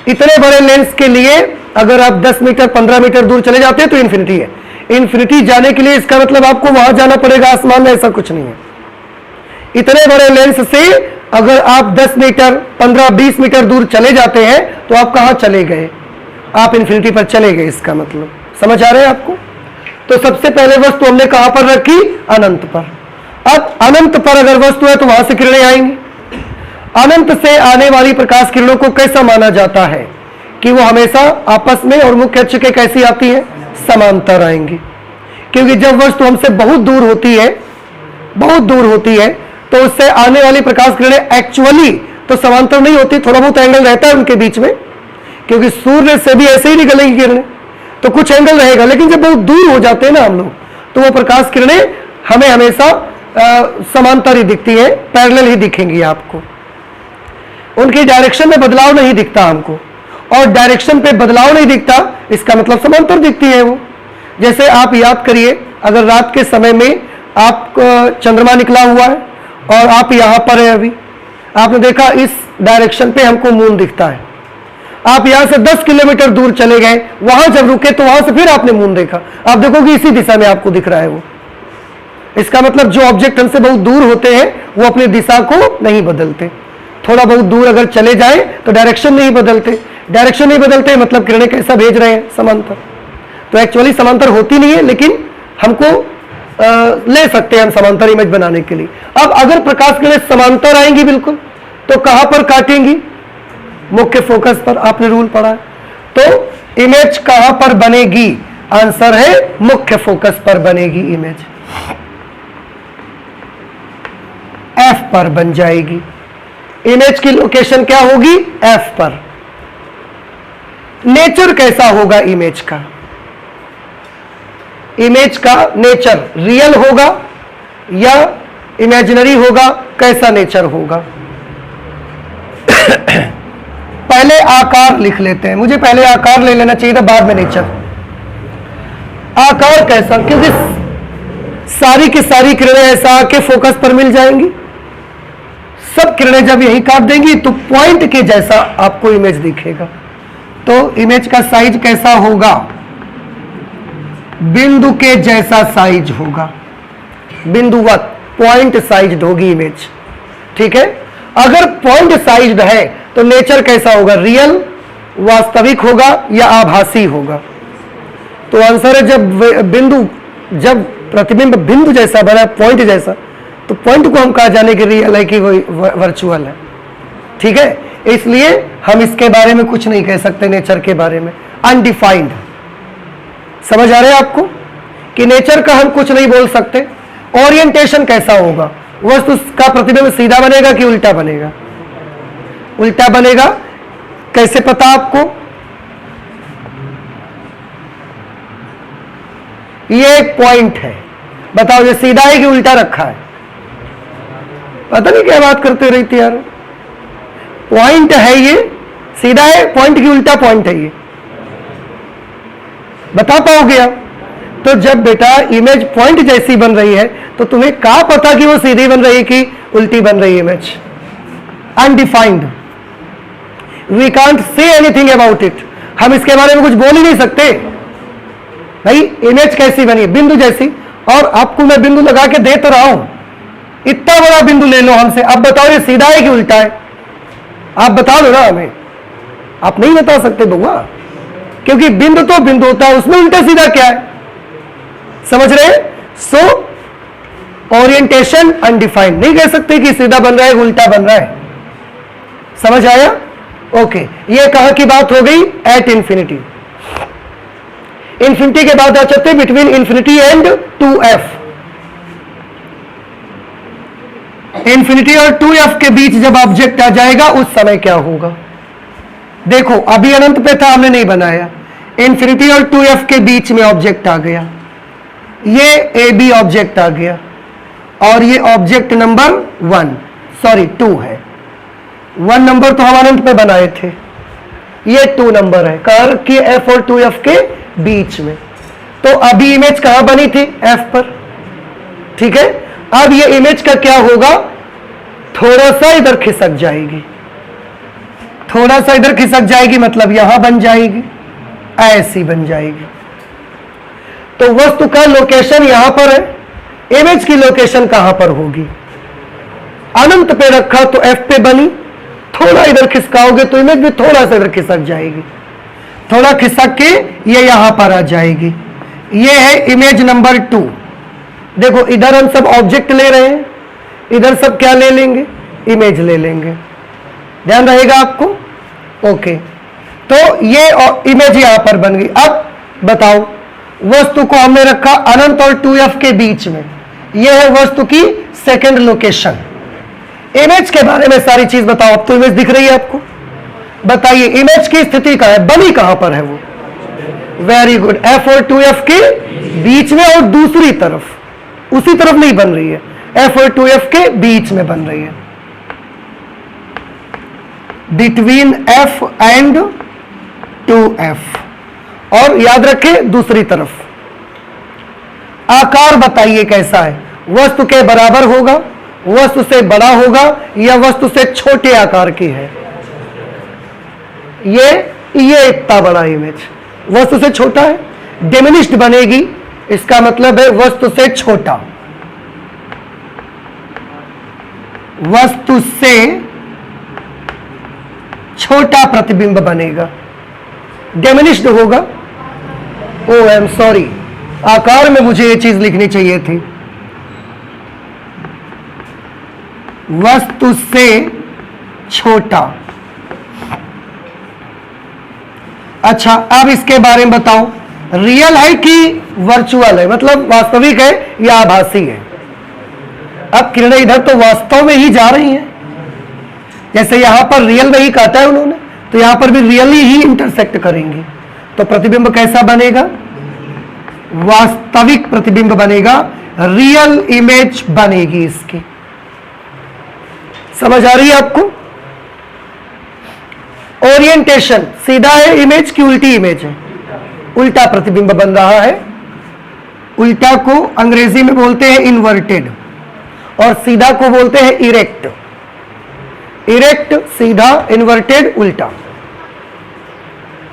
इतने बड़े लेंस के लिए अगर आप 10 मीटर 15 मीटर दूर चले जाते हैं तो इन्फिनिटी है। इन्फिनिटी जाने के लिए इसका मतलब आपको वहां जाना पड़ेगा आसमान में, ऐसा कुछ नहीं है। इतने बड़े लेंस से अगर आप 10 मीटर 15-20 मीटर दूर चले जाते हैं तो आप कहां चले गए, आप इन्फिनिटी पर चले गए, इसका मतलब समझ आ रहा है आपको। तो सबसे पहले वस्तु हमने कहां पर रखी, अनंत पर। अब अनंत पर अगर वस्तु है तो वहां से किरणें आएंगी। अनंत से आने वाली प्रकाश किरणों को कैसा माना जाता है कि वो हमेशा आपस में और मुख्य अक्ष के कैसी आती है, समांतर आएंगी। क्योंकि जब वस्तु हमसे बहुत दूर होती है, बहुत दूर होती है, तो उससे आने वाली प्रकाश किरणें एक्चुअली तो समांतर नहीं होती, थोड़ा बहुत एंगल रहता है उनके बीच में, क्योंकि सूर्य से भी ऐसे ही निकलेंगी किरणें, तो कुछ एंगल रहेगा। लेकिन जब बहुत दूर हो जाते हैं ना हम लोग, तो वो प्रकाश किरणें हमें हमेशा समांतर ही दिखती है, पैरेलल ही दिखेंगी आपको। उनकी डायरेक्शन में बदलाव नहीं दिखता हमको, और डायरेक्शन पे बदलाव नहीं दिखता इसका मतलब समांतर दिखती है वो। जैसे आप याद करिए, अगर रात के समय में आप चंद्रमा निकला हुआ है और आप यहां पर है, अभी आपने देखा इस डायरेक्शन पे हमको मून दिखता है। आप यहां से 10 किलोमीटर दूर चले गए, वहां जब रुके तो वहां से फिर आपने मून देखा, आप देखोगे इसी दिशा में आपको दिख रहा है वो। इसका मतलब जो ऑब्जेक्ट हमसे बहुत दूर होते हैं वो अपनी दिशा को नहीं बदलते। थोड़ा बहुत दूर अगर चले जाए तो डायरेक्शन नहीं बदलते, डायरेक्शन नहीं बदलते मतलब किरणें कैसा भेज रहे हैं, समांतर। तो एक्चुअली समांतर होती नहीं है, लेकिन हमको ले सकते हैं हम समांतर इमेज बनाने के लिए। अब अगर प्रकाश किरणें समांतर आएंगी बिल्कुल, तो कहां पर काटेंगी, मुख्य फोकस पर। आपने रूल पढ़ा है, तो इमेज कहां पर बनेगी, आंसर है मुख्य फोकस पर बनेगी इमेज, F पर बन जाएगी। इमेज की लोकेशन क्या होगी, F पर। नेचर कैसा होगा इमेज का, इमेज का नेचर रियल होगा या इमेजिनरी होगा, कैसा नेचर होगा। पहले आकार लिख लेते हैं, मुझे पहले आकार ले लेना चाहिए था, बाद में नेचर। आकार कैसा, क्योंकि सारी की सारी किरणें ऐसा आके फोकस पर मिल जाएंगी। सब किरणें जब यही काट देंगी तो पॉइंट के जैसा आपको इमेज दिखेगा। तो इमेज का साइज कैसा होगा, बिंदु के जैसा साइज होगा, बिंदुवत पॉइंट साइज्ड होगी इमेज, ठीक है। अगर पॉइंट साइज्ड है तो नेचर कैसा होगा, रियल, वास्तविक होगा या आभासी होगा। तो आंसर है जब प्रतिबिंब बिंदु जैसा बना, पॉइंट जैसा, तो पॉइंट को हम कहा जाने के रियल है कि कोई वर्चुअल है, ठीक है। इसलिए हम इसके बारे में कुछ नहीं कह सकते, नेचर के बारे में, अनडिफाइंड। समझ आ रहे हैं आपको कि नेचर का हम कुछ नहीं बोल सकते। ओरिएंटेशन कैसा होगा, वस्तु का प्रतिबिंब सीधा बनेगा कि उल्टा बनेगा, उल्टा बनेगा, कैसे पता आपको, ये एक पॉइंट है, बताओ ये सीधा है कि उल्टा रखा है, पता नहीं क्या बात करते रहती यार। पॉइंट है ये, सीधा है, पॉइंट की उल्टा पॉइंट है ये, बता पाओगे आप। तो जब बेटा इमेज पॉइंट जैसी बन रही है तो तुम्हें क्या पता कि वो सीधी बन रही है कि उल्टी बन रही है image, undefined, we can't say anything about it, हम इसके बारे में कुछ बोल ही नहीं सकते। भाई इमेज कैसी बनी, बिंदु जैसी, और आपको मैं बिंदु लगा के दे तो रहा हूं, इतना बड़ा बिंदु ले लो हमसे, अब बताओ ये सीधा है कि उल्टा है, आप बता दो ना हमें। आप नहीं बता सकते बउआ, क्योंकि बिंदु तो बिंदु होता है, उसमें उल्टा सीधा क्या है, समझ रहे हैं? सो ओरिएंटेशन अनडिफाइंड, नहीं कह सकते कि सीधा बन रहा है उल्टा बन रहा है। समझ आया? ओके, ये कहां की बात हो गई? At infinity. इंफिनिटी के बाद आ जाते हैं between infinity and 2f। Infinity और 2f के बीच जब ऑब्जेक्ट आ जाएगा उस समय क्या होगा? देखो अभी अनंत पे था, हमने नहीं बनाया। इंफिनिटी और 2f के बीच में ऑब्जेक्ट आ गया, ये ए बी ऑब्जेक्ट आ गया और ये ऑब्जेक्ट नंबर 2 है। 1 नंबर तो हम अनंत पे बनाए थे, ये 2 नंबर है कहां कि f और 2f के बीच में। तो अभी इमेज कहां बनी थी? f पर, ठीक है। अब ये इमेज का क्या होगा? थोड़ा सा इधर खिसक जाएगी, थोड़ा सा इधर खिसक जाएगी, मतलब यहां बन जाएगी, ऐसी बन जाएगी। तो वस्तु का लोकेशन यहां पर है, इमेज की लोकेशन कहां पर होगी? अनंत पे रखा तो f पे बनी, थोड़ा इधर खिसकाओगे तो इमेज भी थोड़ा सा इधर खिसक जाएगी, थोड़ा खिसक के ये यहां पर आ जाएगी। ये है इमेज नंबर 2। देखो इधर हम सब ऑब्जेक्ट ले रहे हैं, इधर सब क्या ले लेंगे? इमेज ले लेंगे, ध्यान रहेगा आपको? ओके, तो ये इमेज यहां पर बन गई। अब बताओ, वस्तु को हमने रखा अनंत और 2f के बीच में, यह है वस्तु की सेकंड लोकेशन। इमेज के बारे में सारी चीज बताओ। अब तो इमेज दिख रही है आपको, बताइए इमेज की स्थिति कहां है? बनी कहां पर है वो? वेरी गुड, f और 2f के बीच में और दूसरी तरफ, उसी तरफ नहीं बन रही है, f और 2f के बीच में बन रही है, बिटवीन f एंड 2f। और याद रखें दूसरी तरफ। आकार बताइए कैसा है? वस्तु के बराबर होगा, वस्तु से बड़ा होगा, या वस्तु से छोटे आकार की है? ये इतना बड़ा इमेज वस्तु से छोटा है, डिमिनिश्ड बनेगी, इसका मतलब है वस्तु से छोटा, वस्तु से छोटा प्रतिबिंब बनेगा, डिमिनिश्ड होगा। ओ आई एम सॉरी, आकार में मुझे ये चीज लिखनी चाहिए थी, वस्तु से छोटा। अच्छा, अब इसके बारे में बताओ, रियल है कि वर्चुअल है, मतलब वास्तविक है या आभासी है? अब किरणें इधर तो वास्तव में ही जा रही हैं, जैसे यहां पर रियल में ही काटा है उन्होंने, तो यहां पर भी रियली ही इंटरसेक्ट करेंगे, तो प्रतिबिंब कैसा बनेगा? वास्तविक प्रतिबिंब बनेगा, रियल इमेज बनेगी इसकी। समझ आ रही है आपको? ओरिएंटेशन सीधा है इमेज की उल्टी इमेज है? उल्टा प्रतिबिंब बन रहा है। उल्टा को अंग्रेजी में बोलते हैं इन्वर्टेड और सीधा को बोलते हैं इरेक्ट। इरेक्ट सीधा, इन्वर्टेड उल्टा।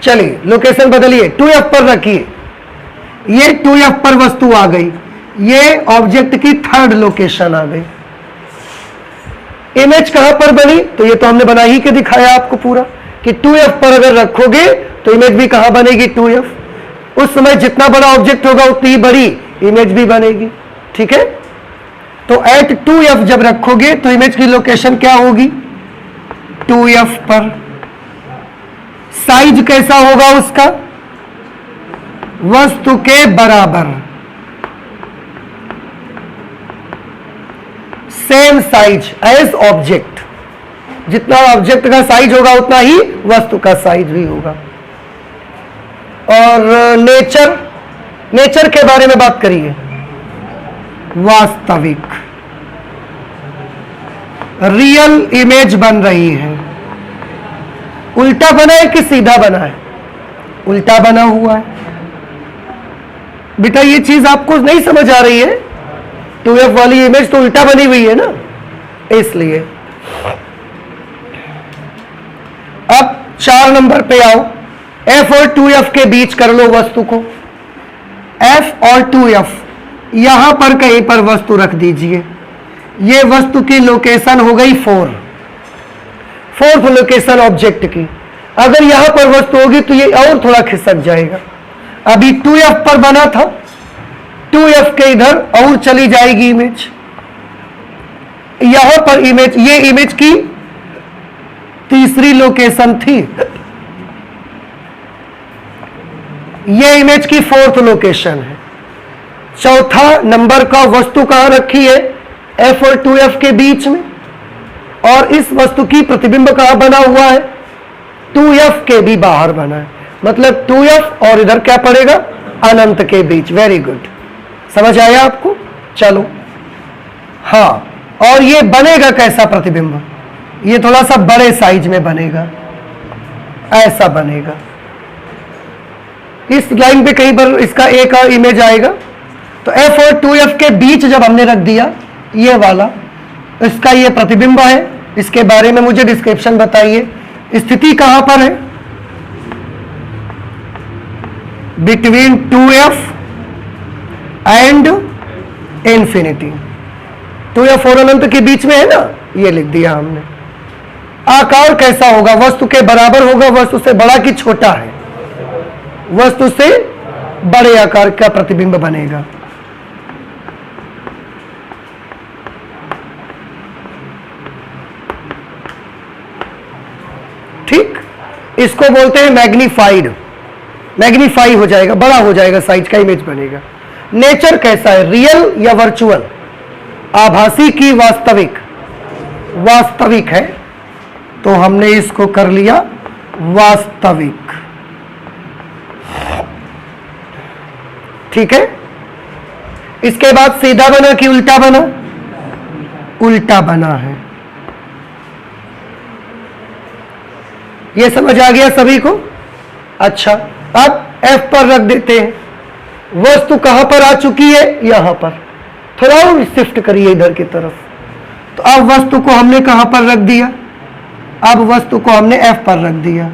चलिए लोकेशन बदलिए, 2f पर रखिए, ये 2f पर वस्तु आ गई, ये ऑब्जेक्ट की थर्ड लोकेशन आ गई। इमेज कहां पर बनी? तो ये तो हमने बना ही के दिखाया आपको पूरा कि 2f पर अगर रखोगे तो इमेज भी कहां बनेगी? 2f। उस समय जितना बड़ा ऑब्जेक्ट होगा उतनी ही बड़ी इमेज भी बनेगी, ठीक है। तो एट 2f जब रखोगे तो इमेज की लोकेशन क्या होगी? 2f पर। साइज कैसा होगा उसका? वस्तु के बराबर, सेम साइज एज ऑब्जेक्ट। जितना ऑब्जेक्ट का साइज होगा उतना ही वस्तु का साइज भी होगा। और नेचर के बारे में बात करिए। वास्तविक, रियल इमेज बन रही है। उल्टा बना है कि सीधा बना है? उल्टा बना हुआ है। बेटा ये चीज आपको नहीं समझ आ रही है? 2f वाली इमेज तो उल्टा बनी हुई है ना, इसलिए। अब 4 नंबर पे आओ, f और 2f के बीच कर लो वस्तु को। f और 2f यहां पर कहीं पर वस्तु रख दीजिए। ये वस्तु की लोकेशन हो गई 4th लोकेशन ऑब्जेक्ट की। अगर यहां पर वस्तु होगी तो ये और थोड़ा खिसक जाएगा। अभी 2f पर बना था, 2f के इधर और चली जाएगी इमेज, यहां पर इमेज, ये इमेज की तीसरी लोकेशन थी, ये इमेज की फोर्थ लोकेशन है। चौथा नंबर का वस्तु कहां रखी है, f और 2f के बीच में, और इस वस्तु की प्रतिबिंब कहां बना हुआ है, 2f के भी बाहर बना है, मतलब 2f और इधर क्या पड़ेगा, अनंत के बीच। वेरी गुड, समझ आया आपको। चलो हाँ, और ये बनेगा कैसा प्रतिबिंब, ये थोड़ा सा बड़े साइज में बनेगा, ऐसा बनेगा। इस लाइन पे कहीं पर इसका एक इमेज आएगा, तो f और 2f के बीच जब हमने रख दिया ये वाला, इसका ये प्रतिबिंब है। इसके बारे में मुझे डिस्क्रिप्शन बताइए, स्थिति कहां पर है, between 2f and infinity. 2f और अनंत के बीच में है ना, ये लिख दिया हमने। आकार कैसा होगा, वस्तु के बराबर होगा, वस्तु से बड़ा कि छोटा है, वस्तु से बड़े आकार का प्रतिबिंब बनेगा। ठीक, इसको बोलते हैं मैग्नीफाइड, मैग्नीफाई हो जाएगा, बड़ा हो जाएगा, साइज का इमेज बनेगा। नेचर कैसा है, रियल या वर्चुअल, आभासी की वास्तविक, वास्तविक है, तो हमने इसको कर लिया वास्तविक। ठीक है, इसके बाद सीधा बना कि उल्टा बना, उल्टा बना है। ये समझ आ गया सभी को। अच्छा, अब F पर रख देते हैं, वस्तु कहां पर आ चुकी है, यहां पर। थोड़ा और शिफ्ट करिए इधर की तरफ, तो अब वस्तु को हमने कहां पर रख दिया, अब वस्तु को हमने F पर रख दिया।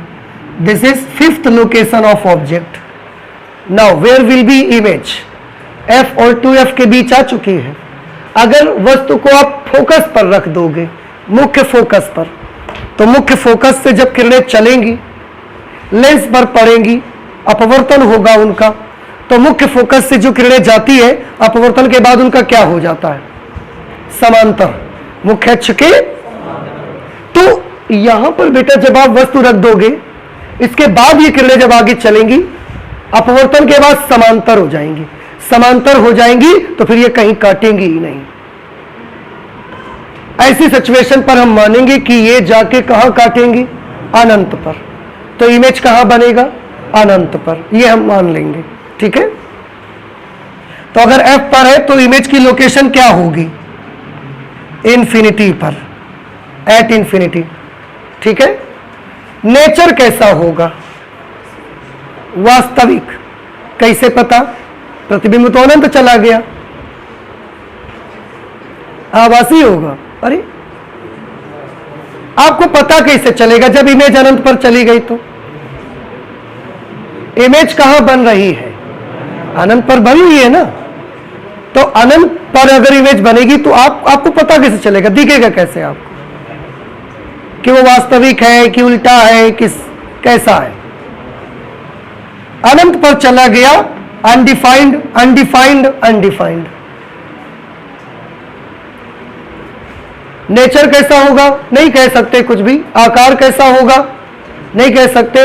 This is fifth location of object. Now where will be image, F और 2F के बीच आ चुकी है। अगर वस्तु को आप फोकस पर रख दोगे, मुख्य फोकस पर, तो मुख्य फोकस से जब किरणें चलेंगी, लेंस पर पड़ेंगी, अपवर्तन होगा उनका, तो मुख्य फोकस से जो किरणें जाती है, अपवर्तन के बाद उनका क्या हो जाता है, समांतर, मुख्य अक्ष के। तो यहां पर बेटा जब आप वस्तु रख दोगे, इसके बाद ये किरणें जब आगे चलेंगी, अपवर्तन के बाद समांतर हो जाएंगी, समांतर हो जाएंगी तो फिर ये कहीं काटेंगी ही नहीं। ऐसी सिचुएशन पर हम मानेंगे कि ये जाके कहां काटेंगी, अनंत पर, तो इमेज कहां बनेगा, अनंत पर, ये हम मान लेंगे। ठीक है, तो अगर F पर है तो इमेज की लोकेशन क्या होगी, इंफिनिटी पर, एट इंफिनिटी। ठीक है, नेचर कैसा होगा, वास्तविक। कैसे पता, प्रतिबिंब तो अनंत चला गया, आभासी होगा। अरे आपको पता कैसे चलेगा, जब इमेज अनंत पर चली गई तो इमेज कहां बन रही है, अनंत पर बन रही है ना, तो अनंत पर अगर इमेज बनेगी तो आपको पता कैसे चलेगा, दिखेगा कैसे आपको कि वो वास्तविक है कि उल्टा है, कैसा है। अनंत पर चला गया, अनडिफाइंड अनडिफाइंड अनडिफाइंड। नेचर कैसा होगा, नहीं कह सकते कुछ भी। आकार कैसा होगा, नहीं कह सकते।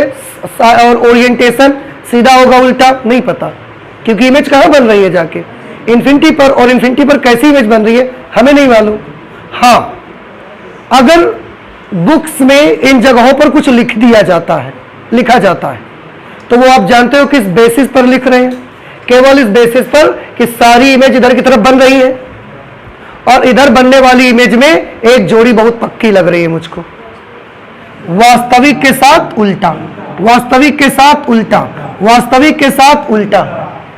और ओरिएंटेशन सीधा होगा उल्टा, नहीं पता, क्योंकि इमेज कहां बन रही है जाके, इन्फिनिटी पर, और इन्फिनिटी पर कैसी इमेज बन रही है हमें नहीं मालूम। हाँ, अगर बुक्स में इन जगहों पर कुछ लिख दिया जाता है, लिखा जाता है, तो वो आप जानते हो किस बेसिस पर लिख रहे हैं, केवल इस बेसिस पर कि सारी इमेज इधर की तरफ बन रही है, और इधर बनने वाली इमेज में एक जोड़ी बहुत पक्की लग रही है मुझको, वास्तविक के साथ उल्टा, वास्तविक के साथ उल्टा, वास्तविक के साथ उल्टा।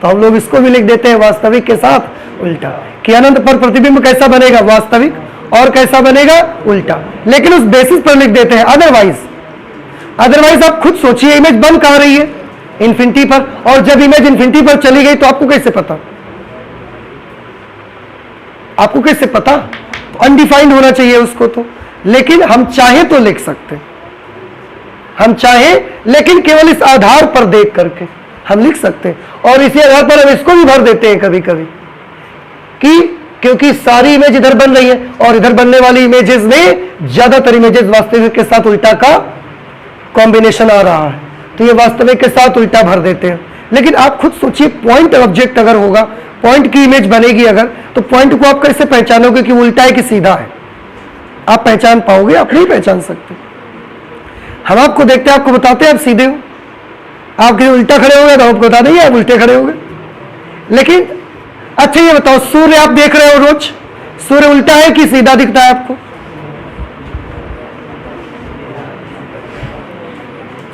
तो हम लोग इसको भी लिख देते हैं वास्तविक के साथ उल्टा, कि अनंत पर प्रतिबिंब कैसा बनेगा, वास्तविक, और कैसा बनेगा, उल्टा। लेकिन उस बेसिस पर लिख देते हैं, अदरवाइज आप खुद सोचिए, इमेज बन कहां रही है, इन्फिनिटी पर, और जब इमेज इन्फिनिटी पर चली गई तो आपको कैसे पता, आपको कैसे पता, तो अनडिफाइंड होना चाहिए उसको तो। लेकिन हम चाहे तो लिख सकते, हम चाहे, लेकिन केवल इस आधार पर देख करके हम लिख सकते हैं। और इसी आधार पर हम इसको भी भर देते हैं कभी कभी कि क्योंकि सारी इमेज इधर बन रही है और इधर बनने वाली इमेजेस में ज्यादातर इमेजेस वास्तविक के साथ उल्टा का कॉम्बिनेशन आ रहा है, तो ये वास्तविक के साथ उल्टा भर देते हैं। लेकिन आप खुद सोचिए, पॉइंट ऑब्जेक्ट अगर होगा, पॉइंट की इमेज बनेगी अगर, तो पॉइंट को आप कैसे पहचानोगे कि उल्टा है कि सीधा है? आप पहचान पाओगे? आप नहीं पहचान सकते। हम आपको देखते हैं, आपको बताते हैं आप सीधे हो, आप कहीं उल्टा खड़े हो गए तो आपको बता देंगे आप उल्टे खड़े हो गए। लेकिन अच्छा ये बताओ, सूर्य आप देख रहे हो रोज, सूर्य उल्टा है कि सीधा दिखता है आपको?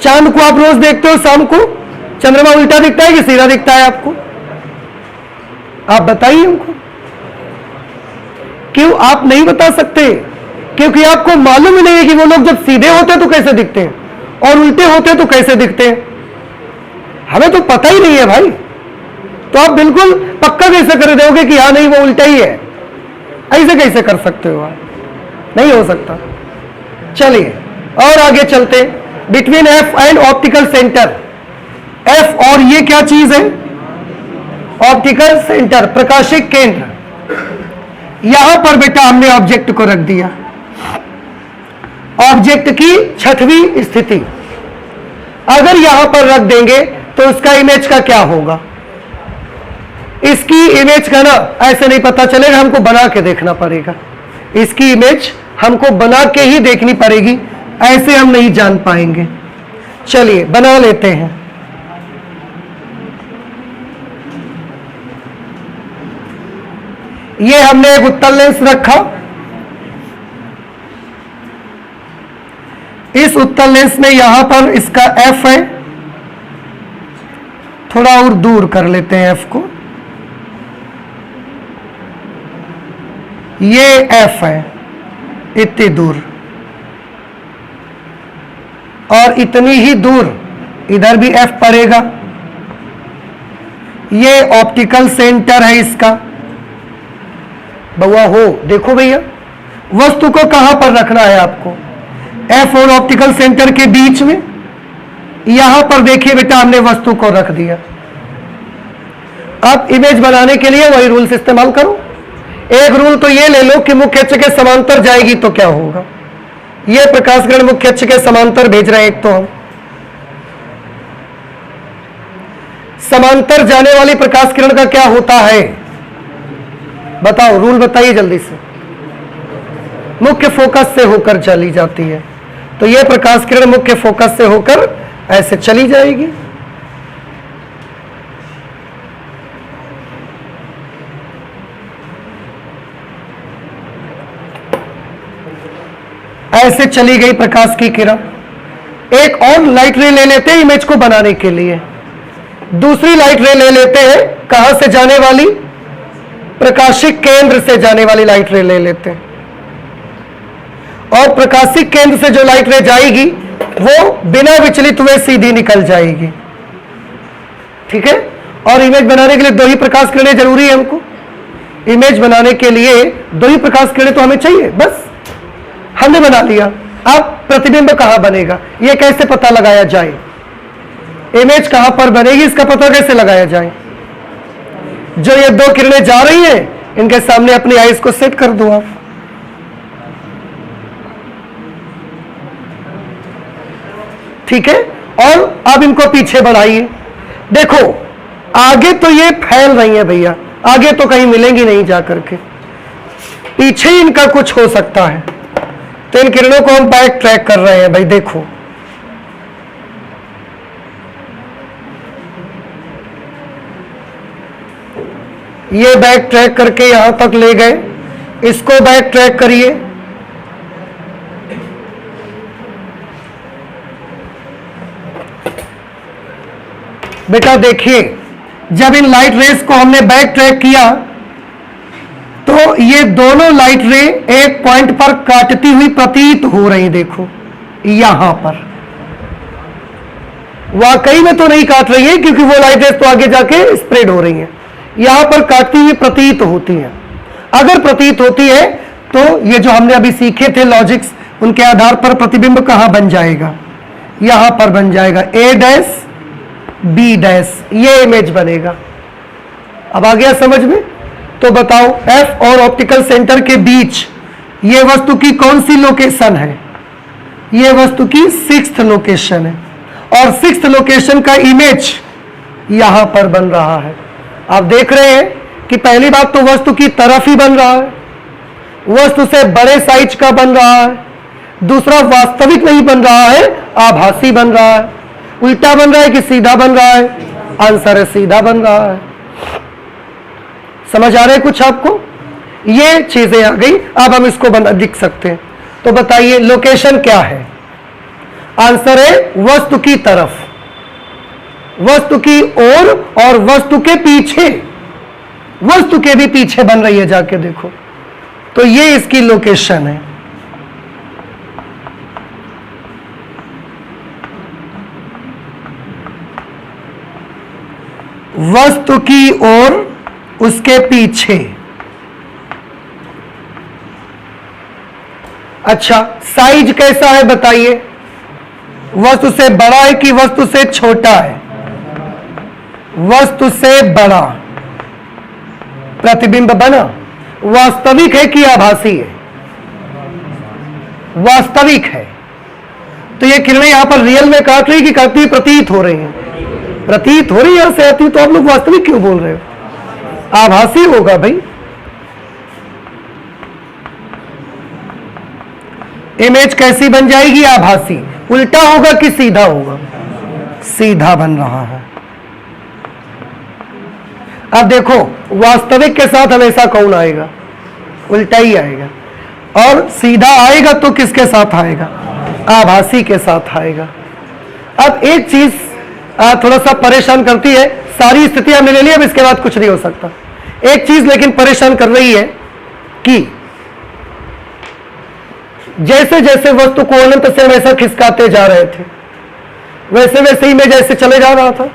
चांद को आप रोज देखते हो शाम को, चंद्रमा उल्टा दिखता है कि सीधा दिखता है आपको? आप बताइए हमको। क्यों आप नहीं बता सकते? क्योंकि आपको मालूम ही नहीं है कि वो लोग जब सीधे होते हैं तो कैसे दिखते हैं और उल्टे होते हैं तो कैसे दिखते हैं। हमें तो पता ही नहीं है भाई, तो आप बिल्कुल पक्का कैसे कर दोगे कि हाँ नहीं वो उल्टा ही है? ऐसे कैसे कर सकते हो आप? नहीं हो सकता। चलिए और आगे चलते। Between F and optical centre, F और ये क्या चीज है? ऑप्टिकल सेंटर, प्रकाशिक केंद्र। यहां पर बेटा हमने ऑब्जेक्ट को रख दिया, ऑब्जेक्ट की छठवीं स्थिति। अगर यहां पर रख देंगे तो उसका इमेज का क्या होगा? इसकी इमेज का ना ऐसे नहीं पता चलेगा, हमको बना के देखना पड़ेगा। इसकी इमेज हमको बना के ही देखनी पड़ेगी, ऐसे हम नहीं जान पाएंगे। चलिए बना लेते हैं। ये हमने एक उत्तल लेंस रखा, इस उत्तल लेंस में यहां पर इसका एफ है, थोड़ा और दूर कर लेते हैं एफ को। ये एफ है इतनी दूर, और इतनी ही दूर इधर भी एफ पड़ेगा। ये ऑप्टिकल सेंटर है इसका। बउआ हो देखो भैया, वस्तु को कहां पर रखना है आपको? एफ और ऑप्टिकल सेंटर के बीच में। यहां पर देखिए बेटा हमने वस्तु को रख दिया। अब इमेज बनाने के लिए वही रूल्स इस्तेमाल करो। एक रूल तो ये ले लो कि मुख्य अक्ष के समांतर जाएगी तो क्या होगा। ये प्रकाश किरण मुख्य अक्ष के समांतर भेज रहे हैं। एक तो हम समांतर जाने वाली प्रकाश किरण का क्या होता है बताओ, रूल बताइए जल्दी से। मुख्य फोकस से होकर चली जाती है, तो यह प्रकाश किरण मुख्य फोकस से होकर ऐसे चली जाएगी। ऐसे चली गई प्रकाश की किरण। एक और लाइट रे ले लेते हैं इमेज को बनाने के लिए। दूसरी लाइट रे ले लेते हैं, कहां से जाने वाली? प्रकाशिक केंद्र से जाने वाली लाइट रे ले लेते हैं। और प्रकाशिक केंद्र से जो लाइट रे जाएगी वो बिना विचलित हुए सीधी निकल जाएगी। ठीक है। और इमेज बनाने के लिए दो ही प्रकाश किरणें जरूरी है हमको। इमेज बनाने के लिए दो ही प्रकाश किरणें तो हमें चाहिए, बस हमने बना लिया। अब प्रतिबिंब कहां बनेगा ये कैसे पता लगाया जाए? इमेज कहां पर बनेगी इसका पता कैसे लगाया जाए? जो ये दो किरणें जा रही हैं इनके सामने अपनी आईज को सेट कर दो आप। ठीक है। और अब इनको पीछे बढ़ाइए। देखो आगे तो ये फैल रही है भैया, आगे तो कहीं मिलेंगी नहीं जाकर के, पीछे ही इनका कुछ हो सकता है। तो इन किरणों को हम बैक ट्रैक कर रहे हैं भाई। देखो ये बैक ट्रैक करके यहां तक ले गए, इसको बैक ट्रैक करिए। बेटा देखिए जब इन लाइट रेस को हमने बैक ट्रैक किया तो ये दोनों लाइट रे एक पॉइंट पर काटती हुई प्रतीत हो रही। देखो यहां पर वाकई में तो नहीं काट रही है क्योंकि वो लाइट रेस तो आगे जाके स्प्रेड हो रही हैं, यहां पर काटती हुई प्रतीत होती हैं। अगर प्रतीत होती है तो ये जो हमने अभी सीखे थे लॉजिक्स, उनके आधार पर प्रतिबिंब कहां बन जाएगा? यहां पर बन जाएगा। ए डैश बी डैश, ये इमेज बनेगा। अब आ गया समझ में? तो बताओ एफ और ऑप्टिकल सेंटर के बीच ये वस्तु की कौन सी लोकेशन है? ये वस्तु की 6th लोकेशन है, और 6th लोकेशन का इमेज यहां पर बन रहा है। आप देख रहे हैं कि पहली बात तो वस्तु की तरफ ही बन रहा है, वस्तु से बड़े साइज का बन रहा है। दूसरा, वास्तविक नहीं बन रहा है, आभासी बन रहा है। उल्टा बन रहा है कि सीधा बन रहा है? आंसर है सीधा बन रहा है। समझ आ रहा है कुछ आपको? ये चीजें आ गई। अब हम इसको लिख सकते हैं। तो बताइए लोकेशन क्या है? आंसर है वस्तु की तरफ, वस्तु की ओर, और वस्तु के पीछे, वस्तु के भी पीछे बन रही है, जाके देखो। तो ये इसकी लोकेशन है। वस्तु की ओर, उसके पीछे। अच्छा, साइज कैसा है बताइए? वस्तु से बड़ा है कि वस्तु से छोटा है? वस्तु से बड़ा। प्रतिबिंब बना। वास्तविक है कि आभासी है? वास्तविक है। तो ये किरणें यहां पर रियल में काट रही कि काटती प्रतीत हो रही हैं? प्रतीत हो रही यहां से आती, तो आप लोग वास्तविक क्यों बोल रहे हो? आभासी होगा भाई। इमेज कैसी बन जाएगी? आभासी। उल्टा होगा कि सीधा होगा? सीधा बन रहा है। अब देखो वास्तविक के साथ हमेशा कौन आएगा? उल्टा ही आएगा। और सीधा आएगा तो किसके साथ आएगा? आभासी के साथ आएगा। अब एक चीज थोड़ा सा परेशान करती है, सारी स्थितियां हमने ले ली, अब इसके बाद कुछ नहीं हो सकता। एक चीज लेकिन परेशान कर रही है कि जैसे जैसे वस्तु को अनंत से वैसा खिसकाते जा रहे थे, वैसे वैसे ही मैं जैसे चले जा रहा था,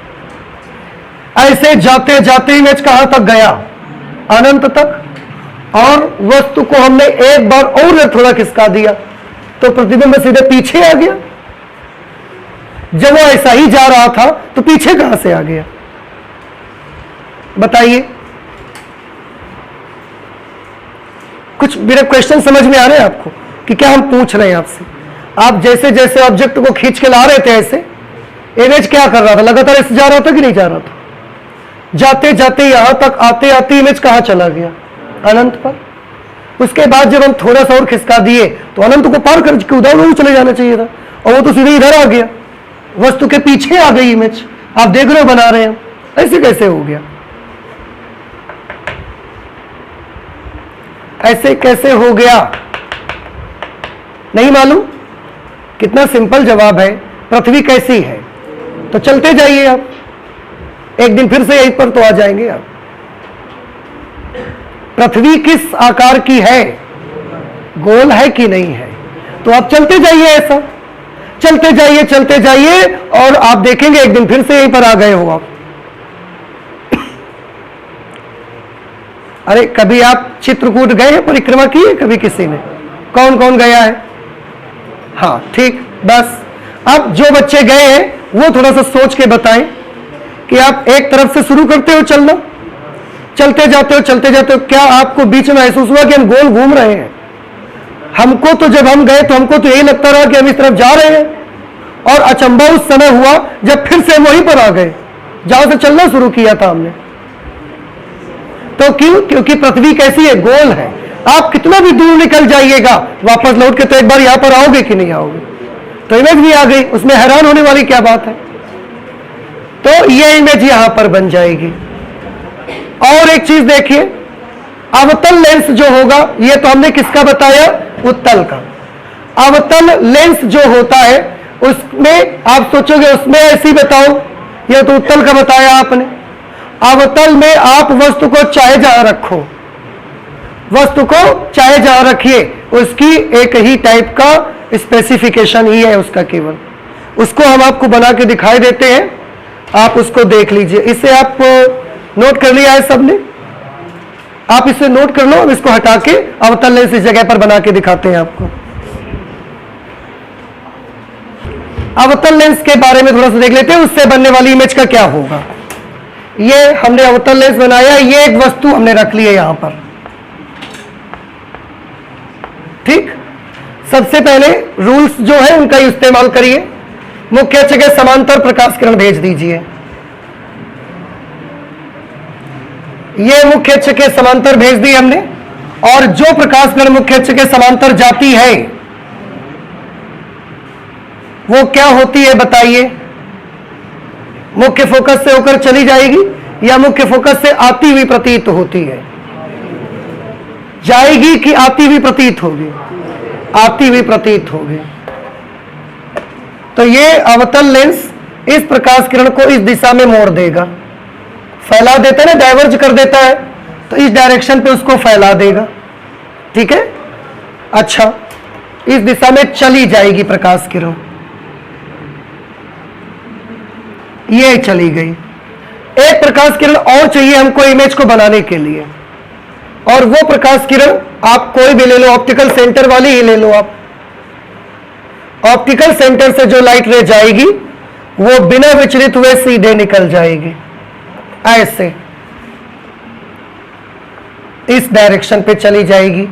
ऐसे जाते जाते इमेज कहां तक गया? अनंत तक। और वस्तु को हमने एक बार और थोड़ा खिसका दिया तो प्रतिबिंब सीधे पीछे आ गया। जब वो ऐसा ही जा रहा था तो पीछे कहां से आ गया? बताइए। कुछ मेरे क्वेश्चन समझ में आ रहे हैं आपको कि क्या हम पूछ रहे हैं आपसे? आप जैसे जैसे ऑब्जेक्ट को खींच के ला रहे थे, ऐसे इमेज क्या कर रहा था? लगातार ऐसे जा रहा था कि नहीं जा रहा था? जाते जाते यहां तक आते आते इमेज कहां चला गया? अनंत पर। उसके बाद जब हम थोड़ा सा और खिसका दिए तो अनंत को पार करके उधर चले जाना चाहिए था, और वो तो सीधे इधर आ गया, वस्तु के पीछे आ गई इमेज। आप देख रहे हो बना रहे हैं, ऐसे कैसे हो गया? ऐसे कैसे हो गया? नहीं मालूम? कितना सिंपल जवाब है। पृथ्वी कैसी है? तो चलते जाइए आप, एक दिन फिर से यहीं पर तो आ जाएंगे आप। पृथ्वी किस आकार की है? गोल है कि नहीं है? तो आप चलते जाइए, ऐसा चलते जाइए चलते जाइए, और आप देखेंगे एक दिन फिर से यहीं पर आ गए हो आप। अरे कभी आप चित्रकूट गए हैं? परिक्रमा की है कभी किसी ने? कौन कौन गया है? हाँ ठीक, बस अब जो बच्चे गए हैं वो थोड़ा सा सोच के बताएं कि आप एक तरफ से शुरू करते हो चलना, चलते जाते हो, क्या आपको बीच में महसूस हुआ कि हम गोल घूम रहे हैं? हमको तो जब हम गए तो हमको तो यही लगता रहा कि हम इस तरफ जा रहे हैं, और अचंभा उस समय हुआ जब फिर से वहीं पर आ गए जहां से चलना शुरू किया था हमने। तो क्यों? क्योंकि पृथ्वी कैसी है? गोल है। आप कितना भी दूर निकल जाइएगा, वापस लौट के तो एक बार यहां पर आओगे कि नहीं आओगे? तो इमेज भी आ गई, उसमें हैरान होने वाली क्या बात है? तो ये इमेज यहां पर बन जाएगी। और एक चीज देखिए, अवतल लेंस जो होगा, ये तो हमने किसका बताया? उत्तल का। अवतल लेंस जो होता है उसमें आप सोचोगे उसमें ऐसी बताओ, ये तो उत्तल का बताया आपने। अवतल में आप वस्तु को चाहे जहां रखो, वस्तु को चाहे जहां रखिए, उसकी एक ही टाइप का स्पेसिफिकेशन ही है उसका, केवल उसको हम आपको बना के दिखाई देते हैं, आप उसको देख लीजिए। इसे आप नोट कर लिया है सबने? आप इसे नोट कर लो, हम इसको हटा के अवतल लेंस इस जगह पर बना के दिखाते हैं आपको। अवतल लेंस के बारे में थोड़ा सा देख लेते हैं, उससे बनने वाली इमेज का क्या होगा। ये हमने अवतल लेंस बनाया, ये एक वस्तु हमने रख ली है यहां पर, ठीक। सबसे पहले रूल्स जो है उनका इस्तेमाल करिए। मुख्य अक्ष के समांतर प्रकाश किरण भेज दीजिए। ये मुख्य अक्ष के समांतर भेज दी हमने, और जो प्रकाश किरण मुख्य अक्ष के समांतर जाती है वो क्या होती है बताइए। मुख्य फोकस से होकर चली जाएगी या मुख्य फोकस से आती हुई प्रतीत होती है? जाएगी कि आती हुई प्रतीत होगी? आती हुई प्रतीत होगी। तो ये अवतल लेंस इस प्रकाश किरण को इस दिशा में मोड़ देगा, फैला देता है ना, डाइवर्ज कर देता है, तो इस डायरेक्शन पे उसको फैला देगा, ठीक है। अच्छा, इस दिशा में चली जाएगी प्रकाश किरण, ये चली गई। एक प्रकाश किरण और चाहिए हमको इमेज को बनाने के लिए, और वो प्रकाश किरण आप कोई भी ले लो, ऑप्टिकल सेंटर वाली ही ले लो आप। ऑप्टिकल सेंटर से जो लाइट रे जाएगी वो बिना विचलित हुए सीधे निकल जाएगी, ऐसे इस डायरेक्शन पे चली जाएगी,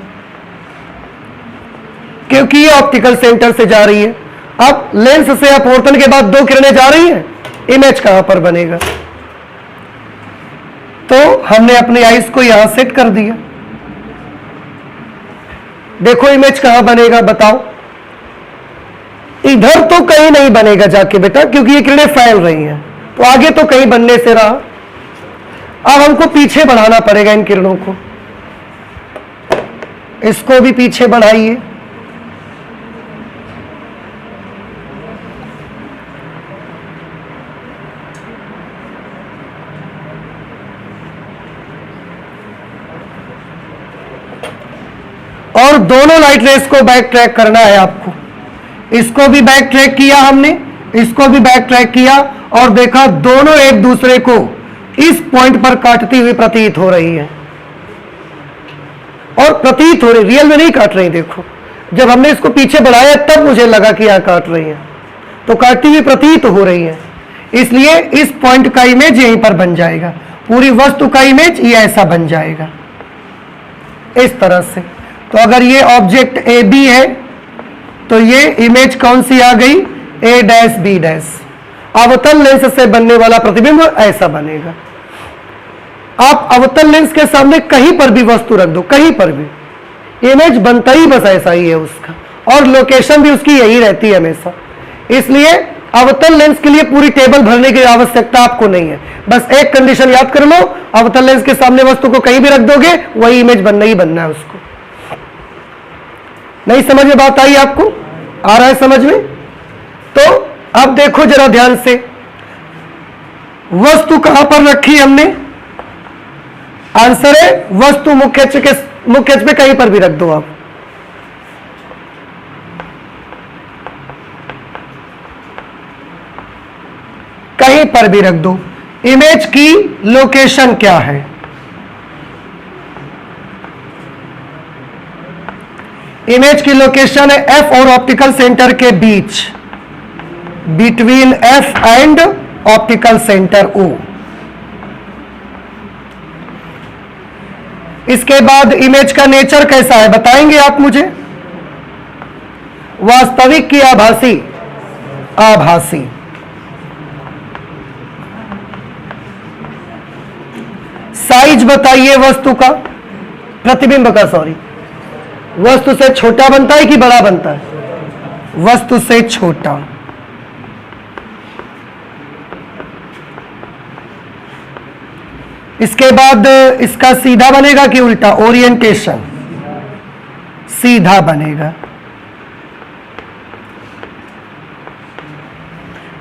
क्योंकि ये ऑप्टिकल सेंटर से जा रही है। अब लेंस से अपवर्तन के बाद दो किरणें जा रही हैं, इमेज कहां पर बनेगा? तो हमने अपनी आइस को यहां सेट कर दिया। देखो इमेज कहां बनेगा बताओ। इधर तो कहीं नहीं बनेगा जाके बेटा, क्योंकि ये किरणें फैल रही हैं, तो आगे तो कहीं बनने से रहा। अब हमको पीछे बढ़ाना पड़ेगा इन किरणों को, इसको भी पीछे बढ़ाइए। और दोनों लाइट रेस को बैक ट्रैक करना है आपको। इसको भी बैक ट्रैक किया हमने, इसको भी बैक ट्रैक किया, और देखा दोनों एक दूसरे को इस पॉइंट पर काटती हुई प्रतीत हो रही है। और प्रतीत हो रही, रियल में नहीं काट रही। देखो जब हमने इसको पीछे बढ़ाया तब मुझे लगा कि यहां काट रही है, तो काटती हुई प्रतीत हो रही है। इसलिए इस पॉइंट का इमेज यहीं पर बन जाएगा, पूरी वस्तु का इमेज ये ऐसा बन जाएगा इस तरह से। तो अगर ये ऑब्जेक्ट ए बी है तो ये इमेज कौन सी आ गई? ए डैश बी डैश। अवतल लेंस से बनने वाला प्रतिबिंब ऐसा बनेगा। आप अवतल लेंस के सामने कहीं पर भी वस्तु रख दो, कहीं पर भी, इमेज बनता ही बस ऐसा ही है उसका, और लोकेशन भी उसकी यही रहती है हमेशा। इसलिए अवतल लेंस के लिए पूरी टेबल भरने की आवश्यकता आपको नहीं है। बस एक कंडीशन याद कर लो, अवतल लेंस के सामने वस्तु को कहीं भी रख दोगे वही इमेज बनना ही बनना है उसको। नहीं समझ में बात आई आपको? आ रहा है समझ में? तो अब देखो जरा ध्यान से, वस्तु कहां पर रखी हमने? आंसर है वस्तु मुख्य अक्ष पे कहीं पर भी रख दो आप। कहीं पर भी रख दो। इमेज की लोकेशन क्या है? इमेज की लोकेशन है एफ और ऑप्टिकल सेंटर के बीच, between F and optical centre O. इसके बाद इमेज का नेचर कैसा है बताएंगे आप मुझे? वास्तविक की आभासी? आभासी। साइज बताइए वस्तु का, प्रतिबिंब का, सॉरी, वस्तु से छोटा बनता है कि बड़ा बनता है? वस्तु से छोटा। इसके बाद इसका सीधा बनेगा कि उल्टा? ओरिएंटेशन, सीधा बनेगा।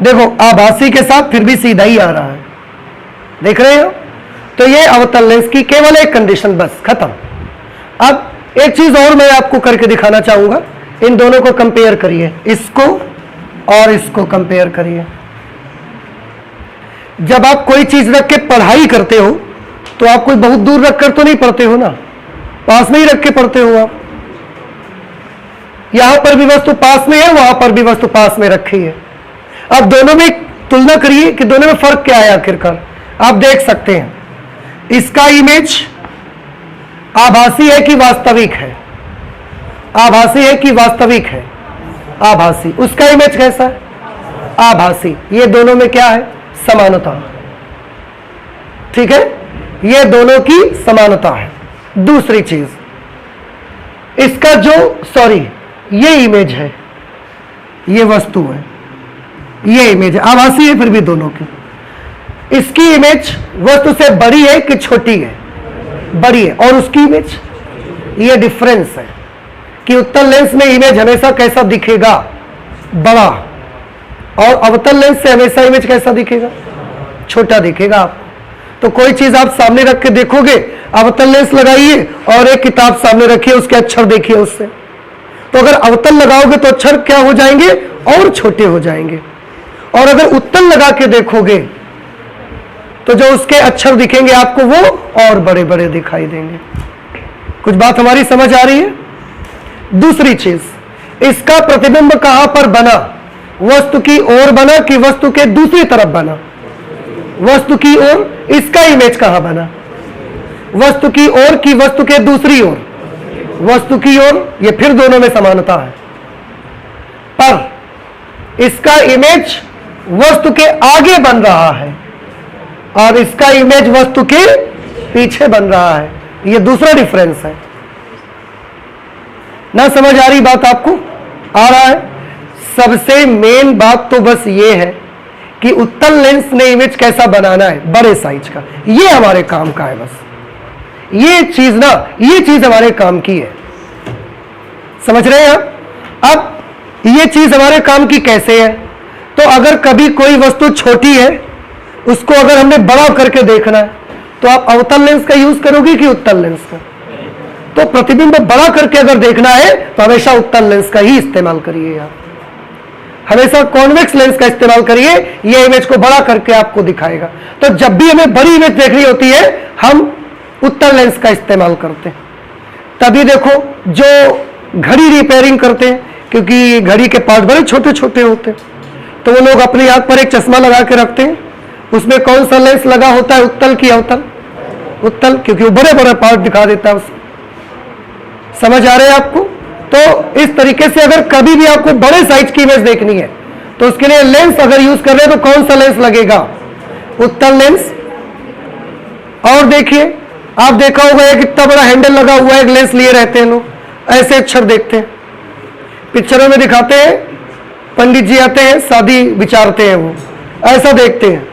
देखो आभासी के साथ फिर भी सीधा ही आ रहा है, देख रहे हो? तो ये अवतल लेंस की केवल एक कंडीशन, बस खत्म। अब एक चीज और मैं आपको करके दिखाना चाहूंगा, इन दोनों को कंपेयर करिए, इसको और इसको कंपेयर करिए। जब आप कोई चीज रख के पढ़ाई करते हो तो आप कोई बहुत दूर रखकर तो नहीं पढ़ते हो ना, पास में ही रख के पढ़ते हो आप। यहां पर भी वस्तु पास में है, वहां पर भी वस्तु पास में रखी है, अब दोनों में तुलना करिए कि दोनों में फर्क क्या है आखिरकार। आप देख सकते हैं इसका इमेज आभासी है कि वास्तविक है, आभासी है कि वास्तविक है, आभासी। उसका इमेज कैसा है, आभासी। ये दोनों में क्या है, समानता। ठीक है, ये दोनों की समानता है। दूसरी चीज, इसका जो ये इमेज है, ये वस्तु है, ये इमेज है, आभासी है फिर भी दोनों की। इसकी इमेज वस्तु से बड़ी है कि छोटी है, बड़ी है, और उसकी इमेज, ये डिफरेंस है कि उत्तल लेंस में इमेज हमेशा कैसा दिखेगा, बड़ा, और अवतल लेंस से हमेशा इमेज कैसा दिखेगा, छोटा दिखेगा आपको। तो कोई चीज आप सामने रख के देखोगे, अवतल लेंस लगाइए और एक किताब सामने रखिए, उसके अक्षर देखिए उससे, तो अगर अवतल लगाओगे तो अक्षर क्या हो जाएंगे, और छोटे हो जाएंगे, और अगर उत्तल लगा के देखोगे तो जो उसके अक्षर दिखेंगे आपको वो और बड़े बड़े दिखाई देंगे। कुछ बात हमारी समझ आ रही है। दूसरी चीज, इसका प्रतिबिंब कहां पर बना, वस्तु की ओर बना कि वस्तु के दूसरी तरफ बना, वस्तु की ओर। इसका इमेज कहां बना, वस्तु की ओर कि वस्तु के दूसरी ओर, वस्तु की ओर। ये फिर दोनों में समानता है, पर इसका इमेज वस्तु के आगे बन रहा है और इसका इमेज वस्तु के पीछे बन रहा है। ये दूसरा डिफरेंस है। ना समझ आ रही बात आपको, आ रहा है। सबसे मेन बात तो बस ये है कि उत्तल लेंस ने इमेज कैसा बनाना है, बड़े साइज का। ये हमारे काम का है बस, ये चीज हमारे काम की है। समझ रहे हैं आप। अब ये चीज हमारे काम की कैसे है, तो अगर कभी कोई वस्तु छोटी है, उसको अगर हमने बड़ा करके देखना है तो आप अवतल लेंस का यूज करोगे कि उत्तल लेंस का। तो प्रतिबिंब बड़ा करके अगर देखना है तो हमेशा उत्तल लेंस का ही इस्तेमाल करिए आप, हमेशा कॉन्वेक्स लेंस का इस्तेमाल करिए, ये इमेज को बड़ा करके आपको दिखाएगा। तो जब भी हमें बड़ी इमेज देखनी होती है हम उत्तल लेंस का इस्तेमाल करते हैं। तभी देखो जो घड़ी रिपेयरिंग करते हैं, क्योंकि घड़ी के पार्ट बड़े छोटे छोटे होते हैं, तो वो लोग अपनी आंख पर एक चश्मा लगा के रखते हैं, उसमें कौन सा लेंस लगा होता है, उत्तल की अवतल, उत्तल, क्योंकि वो बड़े बड़े पार्ट दिखा देता है उसमें। समझ आ रहे हैं आपको। तो इस तरीके से अगर कभी भी आपको बड़े साइज की इमेज देखनी है तो उसके लिए लेंस अगर यूज कर रहे हैं तो कौन सा लेंस लगेगा, उत्तल लेंस। और देखिए, आप देखा होगा एक इतना बड़ा हैंडल लगा हुआ है, एक लेंस लिए रहते हैं लोग, ऐसे अक्षर देखते हैं, पिक्चरों में दिखाते हैं, पंडित जी आते हैं शादी विचारते हैं, वो ऐसा देखते हैं,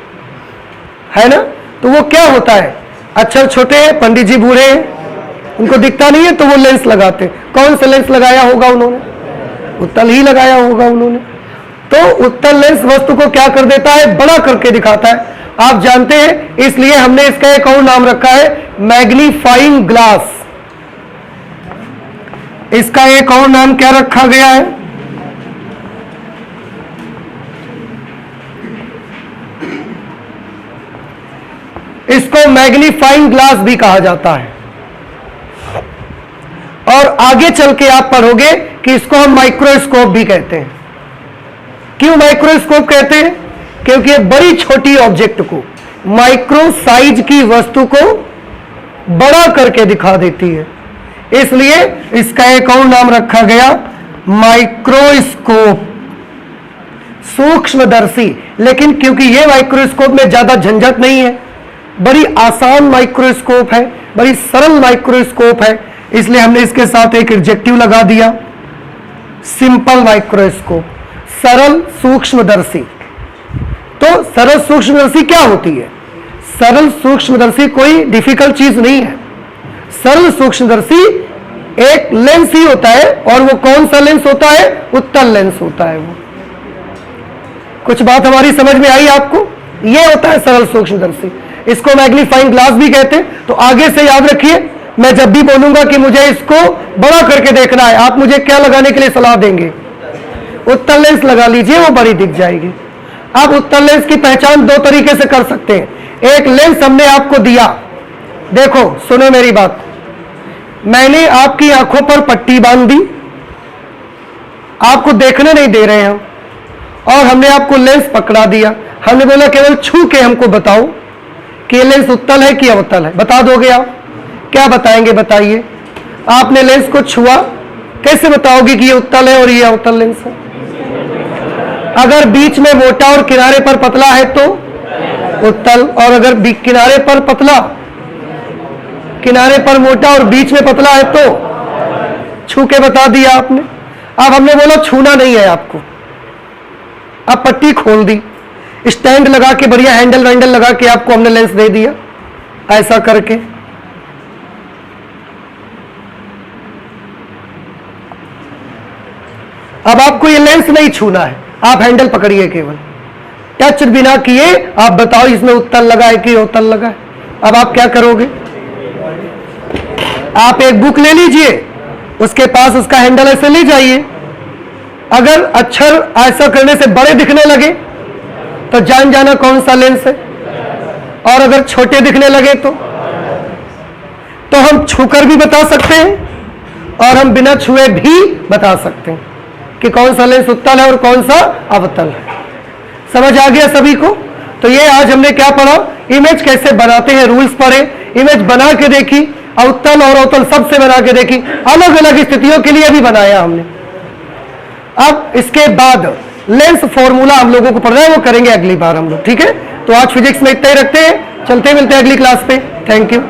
है ना। तो वो क्या होता है, अक्षर छोटे हैं, पंडित जी बूढ़े हैं, उनको दिखता नहीं है, तो वो लेंस लगाते हैं। कौन सा लेंस लगाया होगा उन्होंने, उत्तल ही लगाया होगा उन्होंने। तो उत्तल लेंस वस्तु को क्या कर देता है, बड़ा करके दिखाता है। आप जानते हैं, इसलिए हमने इसका एक और नाम रखा है मैग्नीफाइंग ग्लास। इसका एक और नाम क्या रखा गया है, इसको मैग्नीफाइंग ग्लास भी कहा जाता है। और आगे चल के आप पढ़ोगे कि इसको हम माइक्रोस्कोप भी कहते हैं। क्यों माइक्रोस्कोप कहते हैं, क्योंकि ये बड़ी छोटी ऑब्जेक्ट को, माइक्रो साइज की वस्तु को बड़ा करके दिखा देती है, इसलिए इसका एक और नाम रखा गया माइक्रोस्कोप, सूक्ष्मदर्शी। लेकिन क्योंकि ये माइक्रोस्कोप में ज्यादा झंझट नहीं है, बड़ी आसान माइक्रोस्कोप है, बड़ी सरल माइक्रोस्कोप है, इसलिए हमने इसके साथ एक एडजेक्टिव लगा दिया, सिंपल माइक्रोस्कोप, सरल सूक्ष्मदर्शी। तो सरल सूक्ष्मदर्शी क्या होती है, सरल सूक्ष्मदर्शी कोई डिफिकल्ट चीज नहीं है। सरल सूक्ष्मदर्शी एक लेंस ही होता है, और वो कौन सा लेंस होता है, उत्तल लेंस होता है वो। कुछ बात हमारी समझ में आई आपको, ये होता है सरल सूक्ष्मदर्शी। इसको मैग्नीफाइंग ग्लास भी कहते हैं। तो आगे से याद रखिए, मैं जब भी बोलूंगा कि मुझे इसको बड़ा करके देखना है, आप मुझे क्या लगाने के लिए सलाह देंगे, उत्तल लेंस लगा लीजिए, वो बड़ी दिख जाएगी। आप उत्तल लेंस की पहचान दो तरीके से कर सकते हैं। एक लेंस हमने आपको दिया, देखो सुनो मेरी बात, मैंने आपकी आंखों पर पट्टी बांध दी, आपको देखने नहीं दे रहे हैं, और हमने आपको लेंस पकड़ा दिया, हमने बोला केवल छू के हमको बताओ कि ये लेंस उत्तल है कि अवतल है। बता दोगे आप? क्या बताएंगे बताइए? आपने लेंस को छुआ, कैसे बताओगे कि ये उत्तल है और ये अवतल लेंस है? अगर बीच में मोटा और किनारे पर पतला है तो उत्तल, और अगर किनारे पर पतला, किनारे पर मोटा और बीच में पतला है तो छू के बता दिया आपने। अब हमने बोला छूना नहीं है आपको, अब पट्टी खोल दी, स्टैंड लगा के बढ़िया हैंडल वैंडल लगा के आपको हमने लेंस दे दिया ऐसा करके। अब आपको ये लेंस नहीं छूना है, आप हैंडल पकड़िए, केवल टच बिना किए आप बताओ इसमें उत्तल लगा है कि अवतल लगा है। अब आप क्या करोगे? आप एक बुक ले लीजिए, उसके पास उसका हैंडल ऐसे ले जाइए, अगर अक्षर ऐसा करने से बड़े दिखने लगे तो जान जाना कौन सा लेंस है, और अगर छोटे दिखने लगे तो हम छूकर भी बता सकते हैं और हम बिना छुए भी बता सकते हैं कि कौन सा लेंस उत्तल है और कौन सा अवतल है। समझ आ गया सभी को? तो ये आज हमने क्या पढ़ा? इमेज कैसे बनाते हैं, रूल्स पढ़े, इमेज बना के देखी, उत्तल और अवतल सबसे बना के देखी, अलग अलग स्थितियों के लिए भी बनाया हमने। अब इसके बाद लेंस फॉर्मूला हम लोगों को पढ़ना है, वो करेंगे अगली बार हम लोग, ठीक है? तो आज फिजिक्स में इतना ही रखते हैं, चलते मिलते हैं अगली क्लास पे। Thank you.